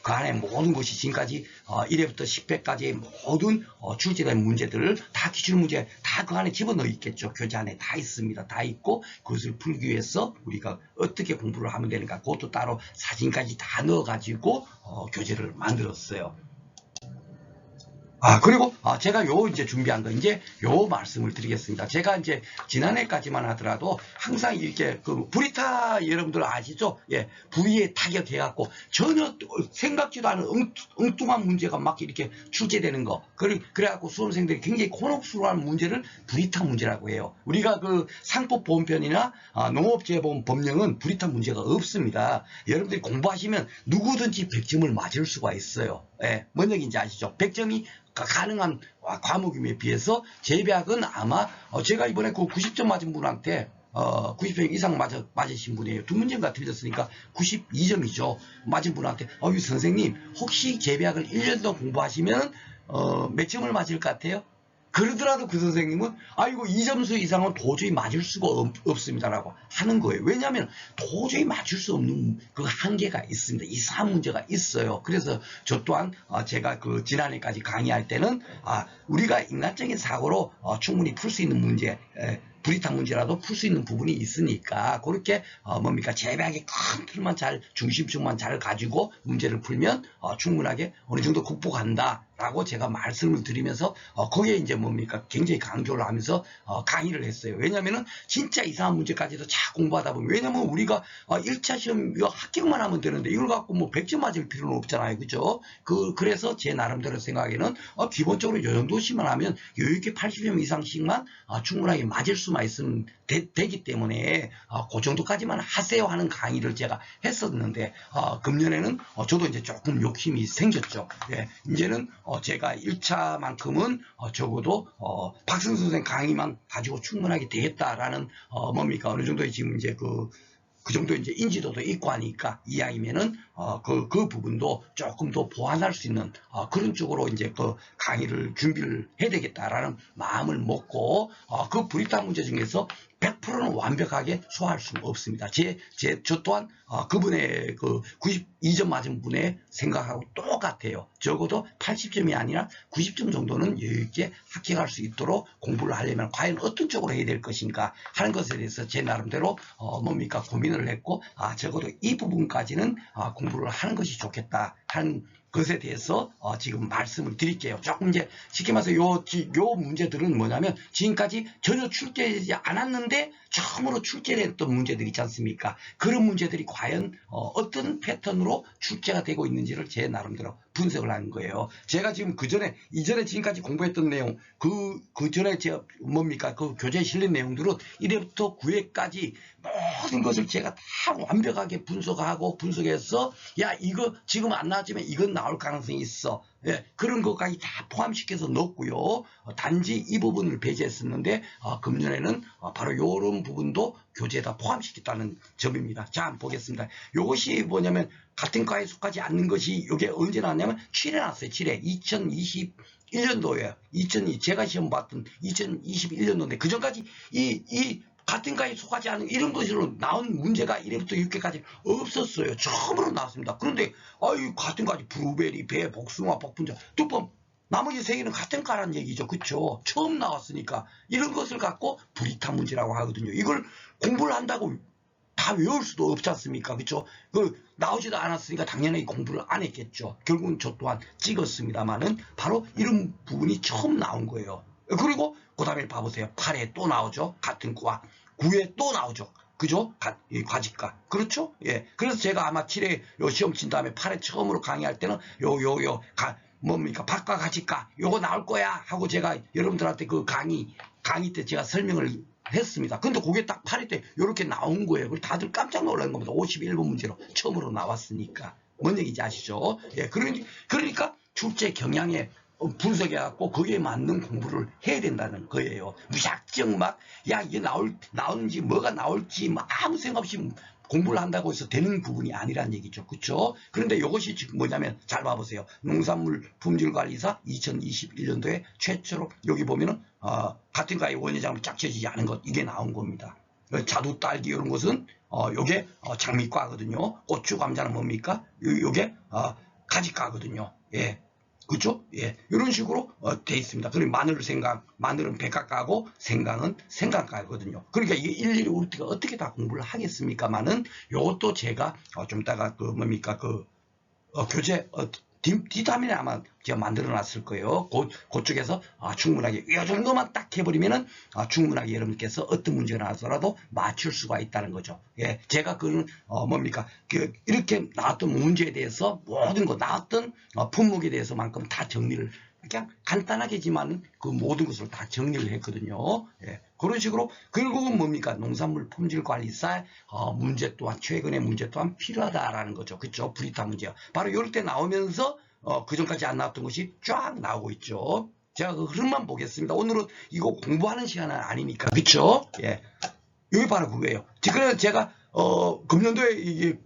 그 안에 모든 것이 지금까지 1회부터 10회까지의 모든 출제된 문제들을 다 기출문제 다 그 안에 집어넣어 있겠죠. 교재 안에 다 있습니다. 다 있고 그것을 풀기 위해서 우리가 어떻게 공부를 하면 되는가 그것도 따로 사진까지 다 넣어 가지고 교재를 만들었어요. 그리고 제가 이제 준비한 거 이제 요 말씀을 드리겠습니다. 제가 이제 지난해까지만 하더라도 항상 이렇게 그 브리타 여러분들 아시죠? 예, 부위에 타격해 갖고 전혀 생각지도 않은 엉뚱한 문제가 막 이렇게 출제되는 거. 그래 갖고 수험생들이 굉장히 곤혹스러워하는 문제를 브리타 문제라고 해요. 우리가 그 상법보험편이나 농업재보험 법령은 브리타 문제가 없습니다. 여러분들이 공부하시면 누구든지 100점을 맞을 수가 있어요. 예, 뭔 얘기인지 아시죠? 100점이 가능한 과목임에 비해서 재배학은 아마 제가 이번에 그 90점 맞은 분한테 90점 이상 맞으신 분이에요. 두 문제가 틀렸으니까 92점이죠. 맞은 분한테 선생님 혹시 재배학을 1년 동안 공부하시면 몇 점을 맞을 것 같아요? 그러더라도 그 선생님은 이거 2점수 이상은 도저히 맞을 수가 없습니다라고 하는 거예요. 왜냐하면 도저히 맞출 수 없는 그 한계가 있습니다. 이상한 문제가 있어요. 그래서 저 또한 제가 그 지난해까지 강의할 때는 우리가 인간적인 사고로 충분히 풀 수 있는 문제 브리타 문제라도 풀 수 있는 부분이 있으니까 그렇게 재배학의 큰 틀만 중심축만 잘 가지고 문제를 풀면 충분하게 어느 정도 극복한다 라고 제가 말씀을 드리면서 거기에 이제 굉장히 강조를 하면서 강의를 했어요. 왜냐면은 진짜 이상한 문제까지도 잘 공부하다 보면 왜냐면 우리가 1차 시험 합격만 하면 되는데 이걸 갖고 100점 맞을 필요는 없잖아요. 그죠? 그래서 제 나름대로 생각에는 기본적으로 이 정도씩만 하면 여유있게 80점 이상씩만 충분하게 맞을 수만 있으면 되기 때문에 그 정도까지만 하세요 하는 강의를 제가 했었는데 금년에는 저도 이제 조금 욕심이 생겼죠. 예, 이제는 제가 1차만큼은 적어도 박승 선생 강의만 가지고 충분하게 되겠다라는 어느 정도의 지금 이제 그 정도 이제 인지도도 있고 하니까 이왕이면은 그 부분도 조금 더 보완할 수 있는 그런 쪽으로 이제 그 강의를 준비를 해야 되겠다라는 마음을 먹고 그 브리타 문제 중에서 100%는 완벽하게 소화할 수는 없습니다. 저 또한 그분의 그 92점 맞은 분의 생각하고 똑같아요. 적어도 80점이 아니라 90점 정도는 여유있게 합격할 수 있도록 공부를 하려면 과연 어떤 쪽으로 해야 될 것인가 하는 것에 대해서 제 나름대로 고민을 했고 적어도 이 부분까지는 공부를 하는 것이 좋겠다 하는 것에 대해서 지금 말씀을 드릴게요. 조금 이제 쉽게 말해서 요 문제들은 뭐냐면 지금까지 전혀 출제되지 않았는데 처음으로 출제됐던 문제들 있지 않습니까? 그런 문제들이 과연 어떤 패턴으로 출제가 되고 있는지를 제 나름대로 분석을 하는 거예요. 제가 지금 이전에 지금까지 공부했던 내용, 그 전에 제가 그 교재에 실린 내용들은 1회부터 9회까지 모든 것을 제가 다 완벽하게 분석해서 이거 지금 안 나왔지만 이건 나올 가능성이 있어. 예, 그런 것까지 다 포함시켜서 넣었고요. 단지 이 부분을 배제했었는데 금년에는 바로 이런 부분도 교재에다 포함시켰다는 점입니다. 자, 한번 보겠습니다. 이것이 뭐냐면 같은 과에 속하지 않는 것이 이게 언제 나왔냐면 7회 나왔어요. 7회 2021년도에 제가 시험 봤던 2021년도인데 그 전까지 이 같은 과에 속하지 않은 이런 것으로 나온 문제가 1회부터 6회까지 없었어요. 처음으로 나왔습니다. 그런데 같은 과지 블루베리, 배, 복숭아, 복분자, 두번 나머지 세 개는 같은 과란 얘기죠. 그쵸? 처음 나왔으니까 이런 것을 갖고 불이타 문제라고 하거든요. 이걸 공부를 한다고 다 외울 수도 없지 않습니까? 그쵸? 나오지도 않았으니까 당연히 공부를 안 했겠죠. 결국은 저 또한 찍었습니다만은 바로 이런 부분이 처음 나온 거예요. 그리고 그 다음에 봐보세요. 8회 또 나오죠. 같은 과. 9회 또 나오죠. 그죠? 과집과. 그렇죠? 예. 그래서 제가 아마 7회 시험 친 다음에 8회 처음으로 강의할 때는 뭡니까? 박과 과집과 요거 나올 거야 하고 제가 여러분들한테 그 강의 때 제가 설명을 했습니다. 근데 그게 딱 8회 때 이렇게 나온 거예요. 그리고 다들 깜짝 놀란 겁니다. 51번 문제로 처음으로 나왔으니까. 뭔 얘기인지 아시죠? 예. 그러니까 출제 경향에 분석해갖고 거기에 맞는 공부를 해야 된다는 거예요. 무작정 이게 나오는지 뭐가 나올지 아무 생각 없이 공부를 한다고 해서 되는 부분이 아니란 얘기죠. 그렇죠? 그런데 이것이 지금 뭐냐면 잘 봐보세요. 농산물 품질관리사 2021년도에 최초로 여기 보면은 같은 과의 원예장으로 짝쳐지지 않은 것 이게 나온 겁니다. 자두, 딸기 이런 것은 요게 장미과거든요. 고추, 감자는 뭡니까? 요게 가지과거든요. 예. 그죠? 예. 이런 식으로 돼 있습니다. 그리고 마늘은 백학과고 생강은 생강과거든요. 그러니까 이게 일일이 우리가 어떻게 다 공부를 하겠습니까만은 요것도 제가 좀 이따가 교재 디타민에 아마 제가 만들어 놨을 거예요. 그쪽에서 충분하게 이 정도만 딱 해버리면은 충분하게 여러분께서 어떤 문제가 나와서라도 맞출 수가 있다는 거죠. 예, 제가 그는 이렇게 나왔던 문제에 대해서 모든 거 나왔던 품목에 대해서만큼 다 정리를 그냥 간단하게지만 그 모든 것을 다 정리를 했거든요. 예, 그런 식으로 결국은 뭡니까? 농산물 품질관리사 문제 또한 최근의 문제 또한 필요하다라는 거죠. 그렇죠? 불이타 문제요. 바로 이럴 때 나오면서 그 전까지 안 나왔던 것이 쫙 나오고 있죠. 제가 그 흐름만 보겠습니다. 오늘은 이거 공부하는 시간은 아니니까. 그렇죠? 예, 여기 바로 그거예요. 그래서 제가 금년도에 이게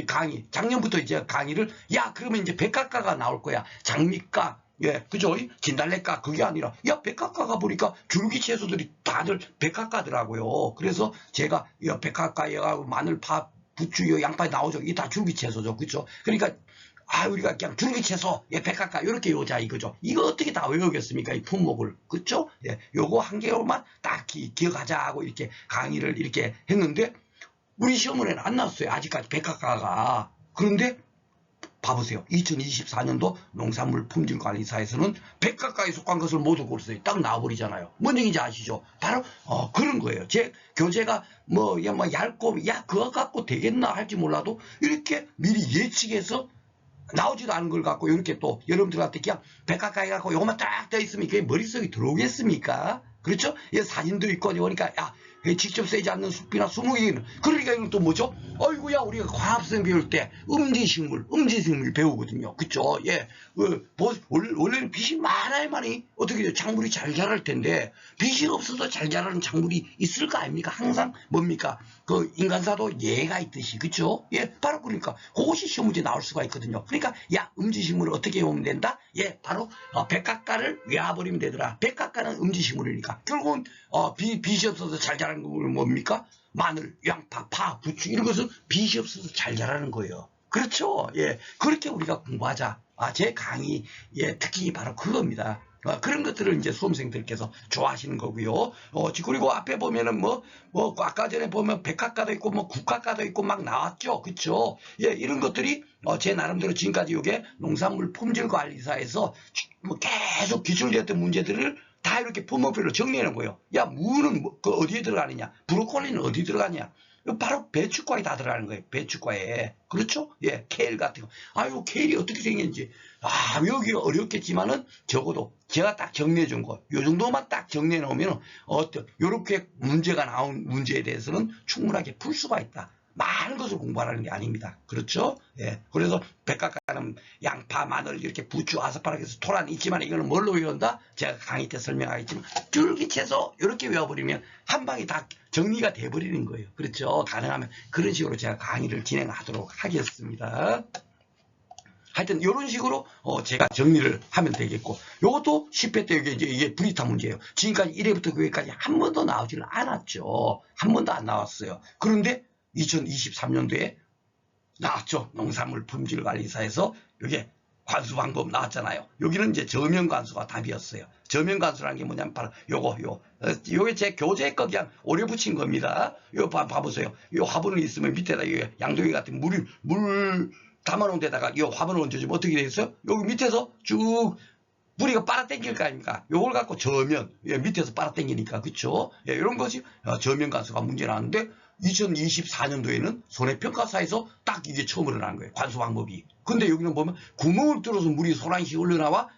강의 작년부터 이제 강의를 그러면 이제 백학과가 나올 거야. 장미과. 예, 그죠? 진달래과 그게 아니라 백학과가 보니까 줄기 채소들이 다들 백학과더라고요. 그래서 제가 백학과에 마늘, 파, 부추, 양파 나오죠. 이게 다 줄기 채소죠. 그죠? 그러니까 우리가 그냥 줄기 채소, 백학과 이렇게 요자 이거죠. 이거 어떻게 다 외우겠습니까? 이 품목을. 그죠? 예, 요거 한 개로만 딱 기억하자 하고 이렇게 강의를 이렇게 했는데 우리 시험원에는 안 나왔어요. 아직까지 백학과가. 그런데 봐보세요. 2024년도 농산물 품질관리사에서는 백학과에 속한 것을 모두 고르세요. 딱 나와버리잖아요. 뭔 얘기인지 아시죠? 바로 그런 거예요. 제 교재가 얇고 그거 갖고 되겠나 할지 몰라도 이렇게 미리 예측해서 나오지도 않은 걸 갖고 이렇게 또 여러분들한테 그냥 백학과에 갖고 요것만 딱 돼 있으면 그게 머릿속에 들어오겠습니까? 그렇죠? 사진도 있고 그러니까 직접 쓰지 않는 숲이나 수목이는 그러니까 이건 또 뭐죠? 어이구야 우리가 과학생 배울 때 음지식물 배우거든요. 그쵸? 예. 원래는 빛이 많아야만이 어떻게 작물이 잘 자랄 텐데 빛이 없어도 잘 자라는 작물이 있을 거 아닙니까? 항상 뭡니까? 그 인간사도 예가 있듯이 그쵸? 예. 바로 그러니까 그것이 시험 문제 나올 수가 있거든요. 그러니까 음지식물을 어떻게 배우면 된다? 예. 바로 백학과를 외워버리면 되더라. 백학과는 음지식물이니까 결국은 빛이 없어서 잘 자라는 건 뭡니까? 마늘, 양파, 파, 부추 이런 것은 빛이 없어서 잘 자라는 거예요. 그렇죠? 예, 그렇게 우리가 공부하자. 제 강의 특징이 바로 그겁니다. 그런 것들을 이제 수험생들께서 좋아하시는 거고요. 그리고 앞에 보면은 아까 전에 보면 백학과도 있고 국학과도 있고 막 나왔죠. 그쵸? 예, 이런 것들이 제 나름대로 지금까지 이게 농산물 품질관리사에서 계속 기출됐던 문제들을 다 이렇게 품목별로 정리하는 거예요. 무는 어디에 들어가느냐? 브로콜리는 어디 들어가냐? 바로 배추과에 다 들어가는 거예요. 배추과에. 그렇죠? 예, 케일 같은 거. 케일이 어떻게 생겼는지. 외우기가 어렵겠지만은 적어도 제가 딱 정리해 준 거. 요 정도만 딱 정리해 놓으면 요렇게 문제가 나온 문제에 대해서는 충분하게 풀 수가 있다. 많은 것을 공부하라는 게 아닙니다. 그렇죠? 예. 그래서 백과가는 양파, 마늘, 이렇게 부추, 아스파라거스, 토란 있지만 이거는 뭘로 외운다? 제가 강의 때 설명하겠지만 줄기채소 이렇게 외워버리면 한 방에 다 정리가 돼버리는 거예요. 그렇죠? 가능하면 그런 식으로 제가 강의를 진행하도록 하겠습니다. 하여튼 이런 식으로 제가 정리를 하면 되겠고, 요것도 10회 때 이게 브리타 문제예요. 지금까지 1회부터 9회까지 한 번도 나오지를 않았죠. 한 번도 안 나왔어요. 그런데 2023년도에 나왔죠. 농산물 품질관리사에서 이게 관수 방법 나왔잖아요. 여기는 이제 저면 관수가 답이었어요. 저면 관수라는 게 뭐냐면 바로 요게 제 교재 거 그냥 오려 붙인 겁니다. 요 봐보세요. 요 화분을 있으면 밑에다 양동이 같은 물 담아놓은 데다가 이 화분을 얹어주면 어떻게 되겠어요? 여기 밑에서 쭉 뿌리가 빨아당길 거 아닙니까? 요걸 갖고 저면, 밑에서 빨아당기니까, 그쵸? 예, 이런 것이 저면 관수가 문제 나왔는데 2024년도에는 손해평가사에서 딱 이게 처음으로 나온 거예요. 관수 방법이. 근데 여기는 보면 구멍을 뚫어서 물이 소란시 흘러나와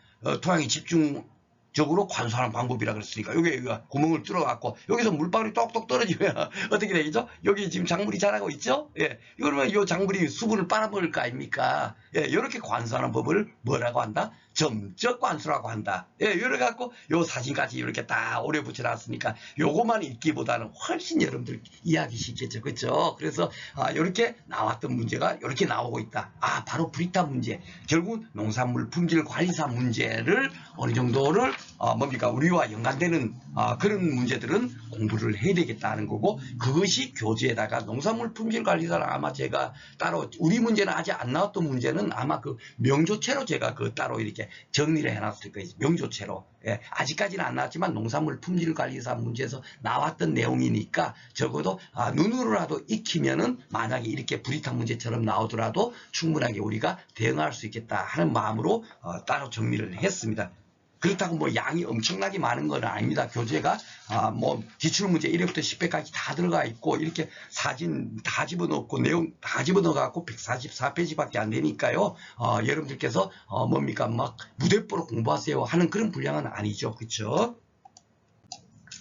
토양이 집중적으로 관수하는 방법이라 그랬으니까 여기 구멍을 뚫어갖고 여기서 물방울이 똑똑 떨어지면 어떻게 되겠죠? 여기 지금 작물이 자라고 있죠? 예, 그러면 이 작물이 수분을 빨아먹을 거 아닙니까? 예, 이렇게 관수하는 법을 뭐라고 한다? 점적 관수라고 한다. 예, 이래 갖고 요 사진까지 이렇게 다 오래 붙여놨으니까 요것만 읽기보다는 훨씬 여러분들 이해하기 쉽겠죠. 그렇죠? 그래서 이렇게 나왔던 문제가 이렇게 나오고 있다. 바로 브리타 문제. 결국 농산물 품질 관리사 문제를 어느 정도를 뭡니까? 우리와 연관되는 그런 문제들은 공부를 해야 되겠다는 거고, 그것이 교재에다가 농산물 품질 관리사를 아마 제가 따로 우리 문제는 아직 안 나왔던 문제는 아마 그 명조체로 제가 그 따로 이렇게 정리를 해놨을 거예요. 명조체로. 예, 아직까지는 안 나왔지만 농산물 품질관리사 문제에서 나왔던 내용이니까 적어도 눈으로라도 익히면은 만약에 이렇게 브리타 문제처럼 나오더라도 충분하게 우리가 대응할 수 있겠다 하는 마음으로 따로 정리를 했습니다. 그렇다고 뭐 양이 엄청나게 많은 건 아닙니다. 교재가 뭐 기출문제 1회부터 10회까지 다 들어가 있고 이렇게 사진 다 집어넣고 내용 다 집어넣어갖고 144페이지밖에 안 되니까요. 여러분들께서 뭡니까 막 무대뽀로 공부하세요 하는 그런 분량은 아니죠. 그렇죠?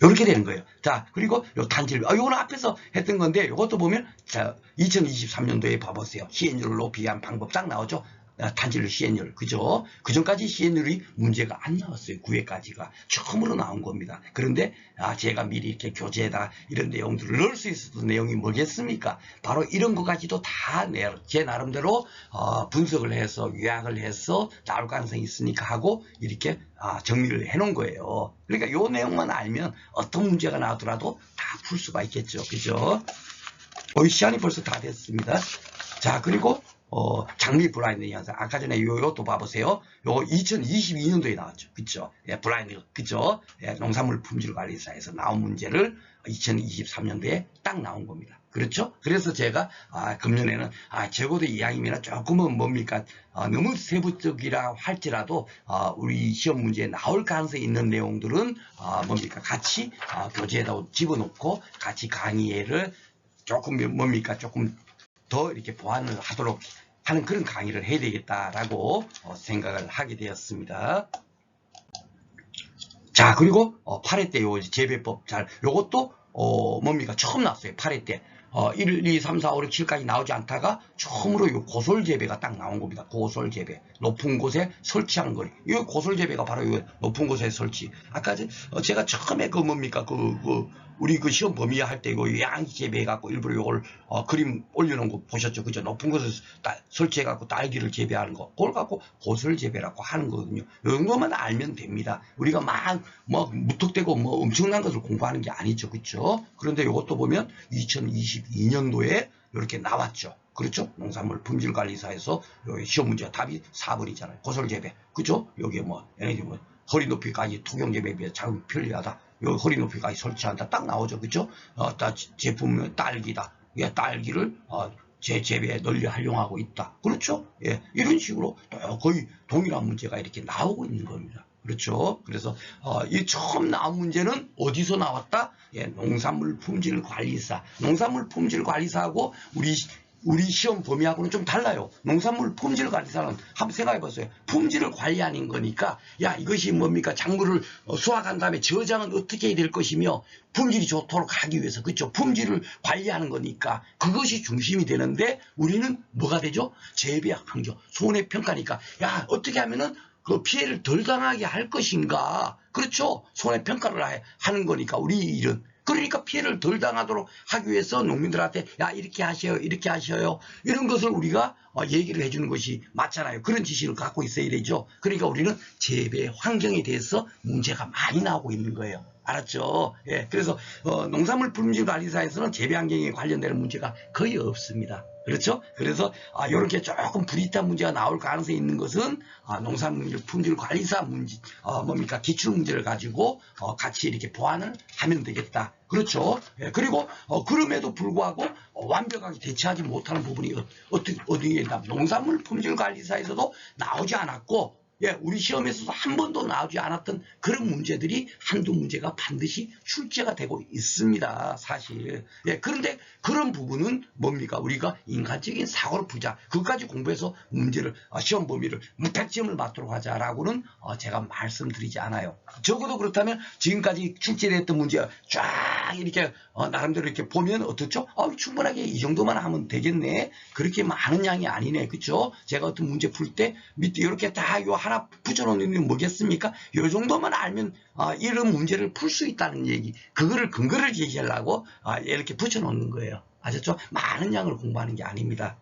이렇게 되는 거예요. 자, 그리고 요 단질, 요거는 앞에서 했던 건데 요것도 보면 자 2023년도에 봐보세요. 시행률을 높이기 위한 방법 딱 나오죠. 단질률 시행률, 그죠? 그 전까지 시행률이 문제가 안 나왔어요. 9회까지가 처음으로 나온 겁니다. 그런데 제가 미리 이렇게 교재에다 이런 내용들을 넣을 수 있었던 내용이 뭐겠습니까? 바로 이런 것까지도 다 제 나름대로 분석을 해서 요약을 해서 나올 가능성이 있으니까 하고 이렇게 정리를 해놓은 거예요. 그러니까 요 내용만 알면 어떤 문제가 나오더라도 다 풀 수가 있겠죠. 그죠? 시간이 벌써 다 됐습니다. 자, 그리고 장미 블라인드 현상. 아까 전에 요것도 봐보세요. 요거 2022년도에 나왔죠. 그쵸? 예, 블라인드. 그쵸? 예, 농산물 품질관리사에서 나온 문제를 2023년도에 딱 나온 겁니다. 그렇죠? 그래서 제가, 금년에는, 적어도 이왕이면 조금은 뭡니까? 너무 세부적이라 할지라도, 우리 시험 문제에 나올 가능성이 있는 내용들은, 뭡니까? 같이, 교재에다 집어넣고, 같이 강의를 조금, 뭡니까? 조금 더 이렇게 보완을 하도록 하는 그런 강의를 해야 되겠다라고 생각을 하게 되었습니다. 자, 그리고 8회 때 요 재배법 요것도 뭡니까? 처음 나왔어요. 8회 때. 1, 2, 3, 4, 5, 6, 7까지 나오지 않다가 처음으로 요 고솔재배가 딱 나온 겁니다. 고솔재배. 높은 곳에 설치한 거리. 이 고솔재배가 바로 요 높은 곳에 설치. 아까 제가 처음에 그 뭡니까? 우리 그 시험 범위 할 때 이거 양재배 해갖고 일부러 요걸 그림 올려놓은 거 보셨죠? 그죠? 높은 곳에 설치해갖고 딸기를 재배하는 거. 그걸 갖고 고솔재배라고 하는 거거든요. 이 정도만 알면 됩니다. 우리가 막 무턱대고 엄청난 것을 공부하는 게 아니죠. 그쵸? 그런데 이것도 보면 2022년도에 이렇게 나왔죠. 그렇죠? 농산물 품질관리사에서 시험 문제가 답이 4번이잖아요. 고솔재배. 그죠? 여기에 허리 높이까지 투경재배에 비해 작업이 편리하다. 여기 허리 높이까지 설치한다. 딱 나오죠. 그죠? 제품은 딸기다. 예, 딸기를 재배에 널리 활용하고 있다. 그렇죠? 예, 이런 식으로 거의 동일한 문제가 이렇게 나오고 있는 겁니다. 그렇죠? 그래서 이 처음 나온 문제는 어디서 나왔다? 예, 농산물 품질 관리사. 농산물 품질 관리사하고 우리 우리 시험 범위하고는 좀 달라요. 농산물 품질 관리사는 한번 생각해 보세요. 품질을 관리하는 거니까 야 이것이 뭡니까 작물을 수확한 다음에 저장은 어떻게 해야 될 것이며 품질이 좋도록 하기 위해서 그렇죠. 품질을 관리하는 거니까 그것이 중심이 되는데 우리는 뭐가 되죠? 재배 환경 손해평가니까 야 어떻게 하면은 그 피해를 덜 당하게 할 것인가 그렇죠. 손해평가를 하는 거니까 우리 일은 그러니까 피해를 덜 당하도록 하기 위해서 농민들한테 야 이렇게 하셔요 이렇게 하셔요 이런 것을 우리가 얘기를 해주는 것이 맞잖아요. 그런 지식을 갖고 있어야 되죠. 그러니까 우리는 재배 환경에 대해서 문제가 많이 나오고 있는 거예요. 알았죠? 예, 그래서 농산물 품질 관리사에서는 재배 환경에 관련되는 문제가 거의 없습니다. 그렇죠? 그래서 이렇게 조금 불이익한 문제가 나올 가능성이 있는 것은 농산물 품질 관리사 문제 뭡니까 기출 문제를 가지고 같이 이렇게 보완을 하면 되겠다. 그렇죠? 예, 그리고 그럼에도 불구하고 완벽하게 대처하지 못하는 부분이 어디에 있나? 농산물 품질 관리사에서도 나오지 않았고 예, 우리 시험에서도 한 번도 나오지 않았던 그런 문제들이 한두 문제가 반드시 출제가 되고 있습니다. 사실. 예, 그런데 그런 부분은 뭡니까? 우리가 인간적인 사고를 풀자. 그것까지 공부해서 문제를, 시험 범위를 100점을 맞도록 하자라고는 제가 말씀드리지 않아요. 적어도 그렇다면 지금까지 출제됐던 문제 쫙 이렇게 나름대로 이렇게 보면 어떻죠? 충분하게 이 정도만 하면 되겠네. 그렇게 많은 양이 아니네. 그렇죠? 제가 어떤 문제 풀 때 밑에 이렇게 다 요 하나 붙여놓는 게 뭐겠습니까? 요 정도만 알면 이런 문제를 풀 수 있다는 얘기. 그거를 근거를 제시하려고 이렇게 붙여놓는 거예요. 아셨죠? 많은 양을 공부하는 게 아닙니다.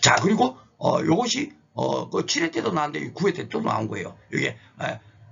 자 그리고 요것이 그 7회 때도 나왔는데 9회 때 또 나온 거예요. 이게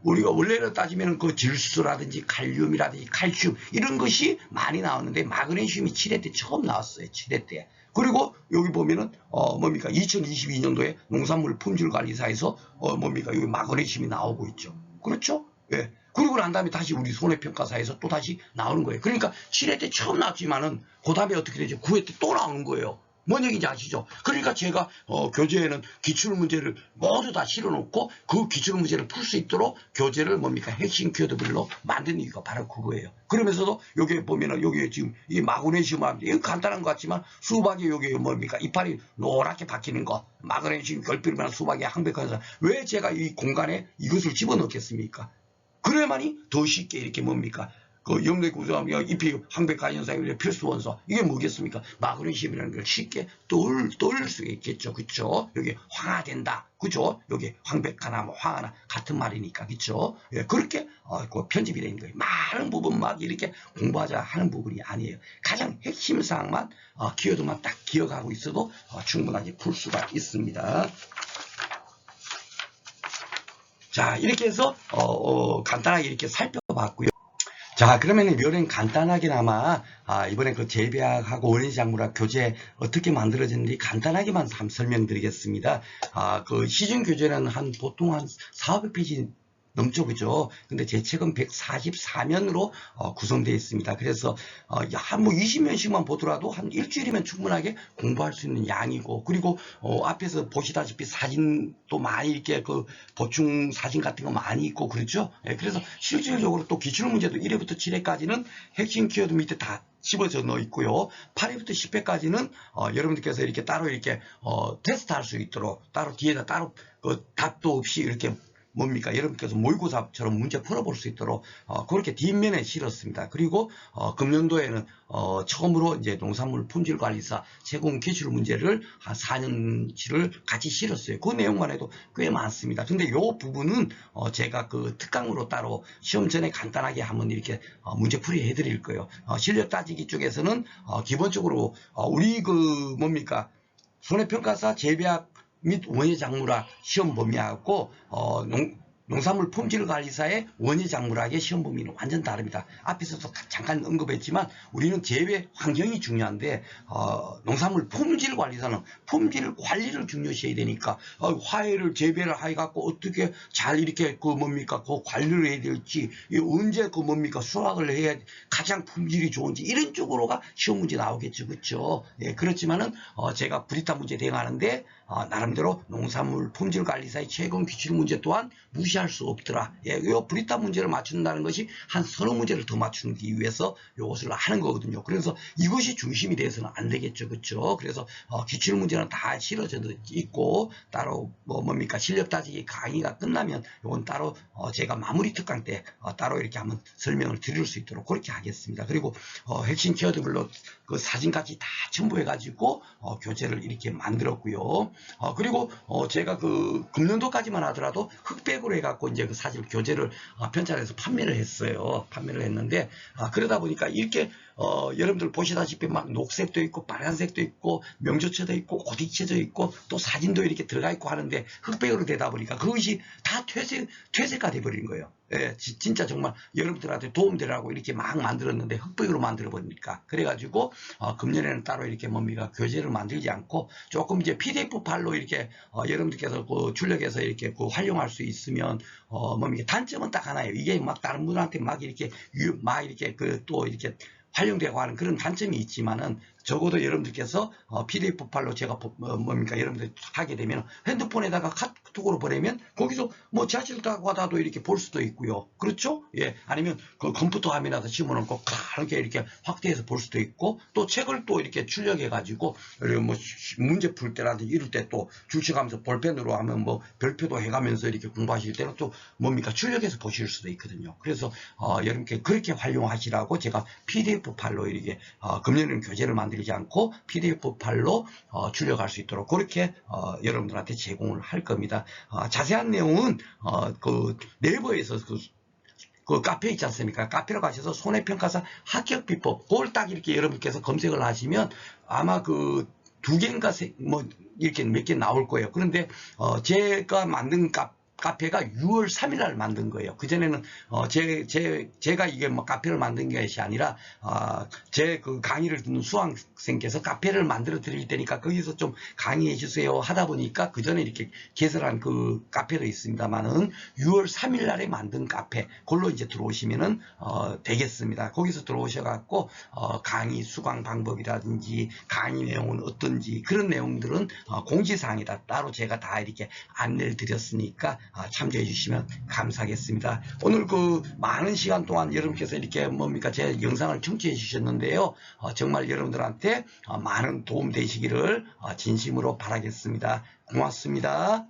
우리가 원래로 따지면 그 질소라든지 칼륨이라든지 칼슘 이런 것이 많이 나왔는데 마그네슘이 7회 때 처음 나왔어요. 7회 때. 그리고 여기 보면은 뭡니까 2022년도에 농산물 품질관리사에서 뭡니까 여기 마그네슘이 나오고 있죠. 그렇죠? 예. 그리고 난 다음에 다시 우리 손해평가사에서 또 다시 나오는 거예요. 그러니까 7회 때 처음 나왔지만은 그 다음에 어떻게 되죠? 9회 때 또 나오는 거예요. 뭔 얘기인지 아시죠? 그러니까 제가 교재에는 기출문제를 모두 다 실어놓고 그 기출문제를 풀 수 있도록 교재를 뭡니까 핵심 키워드별로 만든 이유가 바로 그거예요. 그러면서도 여기 보면은 여기 지금 이 마그네슘 이거 간단한 것 같지만 수박이 여기 뭡니까 이파리 노랗게 바뀌는 거 마그네슘 결핍이나 수박이 항백화해서 왜 제가 이 공간에 이것을 집어넣겠습니까? 그래야만이 더 쉽게 이렇게 뭡니까 그 영백구조함, 잎이 항백화 현상이 필수 원소 이게 뭐겠습니까? 마그네슘이라는 걸 쉽게 떠올 수 있겠죠, 그렇죠? 여기 황화된다, 그죠? 여기 황백화나 뭐 황화나 같은 말이니까, 그렇죠? 예, 그렇게 그 편집이 되는 거예요. 많은 부분 막 이렇게 공부하자 하는 부분이 아니에요. 가장 핵심 사항만 키워드만 딱 기억하고 있어도 충분하게 풀 수가 있습니다. 자, 이렇게 해서 간단하게 이렇게 살펴봤고요. 자, 그러면 이번엔 간단하게나마 이번에 그 재배학하고 원예지 작물학 교재 어떻게 만들어졌는지 간단하게만 한번 설명드리겠습니다. 그 시중 교재는 보통 한 400페이지 넘죠, 그죠? 근데 제 책은 144면으로 구성되어 있습니다. 그래서 한 뭐 20면씩만 보더라도 한 일주일이면 충분하게 공부할 수 있는 양이고, 그리고 앞에서 보시다시피 사진도 많이 이렇게 그 보충 사진 같은 거 많이 있고 그렇죠? 예, 그래서 실질적으로 또 기출문제도 1회부터 7회까지는 핵심 키워드 밑에 다 집어서 넣어 있고요. 8회부터 10회까지는 여러분들께서 이렇게 따로 이렇게 테스트할 수 있도록 따로 뒤에다 따로 그 답도 없이 이렇게 뭡니까 여러분께서 모의고사처럼 문제 풀어볼 수 있도록 그렇게 뒷면에 실었습니다. 그리고 금년도에는 처음으로 이제 농산물 품질관리사 세공 기출 문제를 한 4년치를 같이 실었어요. 그 내용만 해도 꽤 많습니다. 근데 이 부분은 제가 그 특강으로 따로 시험 전에 간단하게 한번 이렇게 문제풀이 해드릴 거예요. 실력 따지기 쪽에서는 기본적으로 우리 그 뭡니까 손해평가사 재배학 및 원예작물학 시험 범위하고 농산물 품질관리사의 원예작물학의 시험 범위는 완전 다릅니다. 앞에서도 잠깐 언급했지만 우리는 재배 환경이 중요한데 농산물 품질관리사는 품질 관리를 중요시해야 되니까 화해를 재배를 해갖고 어떻게 잘 이렇게 그 뭡니까 그 관리를 해야 될지 언제 그 뭡니까 수확을 해야 가장 품질이 좋은지 이런 쪽으로가 시험 문제 나오겠죠, 그렇죠? 예, 그렇지만은 제가 불이익 문제 대응하는데 나름대로 농산물 품질관리사의 최근 기출 문제 또한 무시하지 무시할 수 없더라. 예, 요 브리타 문제를 맞춘다는 것이 한 서너 문제를 더 맞추기 위해서 요것을 하는 거거든요. 그래서 이것이 중심이 돼서는 안 되겠죠. 그렇죠? 그래서 기출 문제는 다 실어져 있고 따로 뭡니까 실력 따지기 강의가 끝나면 요건 따로 제가 마무리 특강 때 따로 이렇게 한번 설명을 드릴 수 있도록 그렇게 하겠습니다. 그리고 핵심 키워드별로 그 사진까지 다 첨부해 가지고 교재를 이렇게 만들었고요. 그리고 제가 그 금년도까지만 하더라도 흑백으로 해갖고 이제 그 사실 교재를 편찬해서 판매를 했어요. 판매를 했는데 그러다 보니까 이렇게 여러분들 보시다시피 막 녹색도 있고 파란색도 있고 명조체도 있고 고딕체도 있고 또 사진도 이렇게 들어가 있고 하는데 흑백으로 되다 보니까 그것이 다 퇴색화 돼버린 거예요. 예, 진짜 정말 여러분들한테 도움되라고 이렇게 막 만들었는데 흑백으로 만들어 버리니까 그래가지고 금년에는 따로 이렇게 뭡니까 교재를 만들지 않고 조금 이제 PDF 파일로 이렇게 여러분들께서 그 출력해서 이렇게 그 활용할 수 있으면 뭡니까 단점은 딱 하나예요. 이게 막 다른 분한테 막 이렇게 그 또 이렇게 활용되고 하는 그런 단점이 있지만은 적어도 여러분들께서 PDF 파일로 제가 뭡니까 여러분들 하게 되면 핸드폰에다가 카톡으로 보내면 거기서 뭐 지하철 타고 가다도 이렇게 볼 수도 있고요. 그렇죠? 예. 아니면 그 컴퓨터 화면에다 집어넣고 이렇게 확대해서 볼 수도 있고 또 책을 또 이렇게 출력해 가지고 뭐 문제 풀 때라든지 이럴 때 또 줄쳐가면서 볼펜으로 하면 뭐 별표도 해가면서 이렇게 공부하실 때는 또 뭡니까 출력해서 보실 수도 있거든요. 그래서 여러분께 그렇게 활용하시라고 제가 PDF 파일로 이렇게 금년에는 교재를 만들지 않고 PDF 파일로 출력할 수 있도록 그렇게 여러분들한테 제공을 할 겁니다. 자세한 내용은 그 네이버에서 그 카페 있지 않습니까? 카페로 가셔서 손해평가사 합격비법 그걸 딱 이렇게 여러분께서 검색을 하시면 아마 그 두 개인가 뭐 이렇게 몇 개 나올 거예요. 그런데 제가 만든 카페가 6월 3일 날 만든 거예요. 그전에는 제가 이게 뭐 카페를 만든 것이 아니라 제 그 강의를 듣는 수강생께서 카페를 만들어 드릴 테니까 거기서 좀 강의해 주세요 하다 보니까 그전에 이렇게 개설한 그 카페도 있습니다만은 6월 3일 날에 만든 카페 그걸로 이제 들어오시면은 되겠습니다. 거기서 들어오셔 갖고 강의 수강 방법이라든지 강의 내용은 어떤지 그런 내용들은 공지사항에다 따로 제가 다 이렇게 안내를 드렸으니까 참조해 주시면 감사하겠습니다. 오늘 그 많은 시간 동안 여러분께서 이렇게 뭡니까 제 영상을 청취해 주셨는데요. 정말 여러분들한테 많은 도움 되시기를 진심으로 바라겠습니다. 고맙습니다.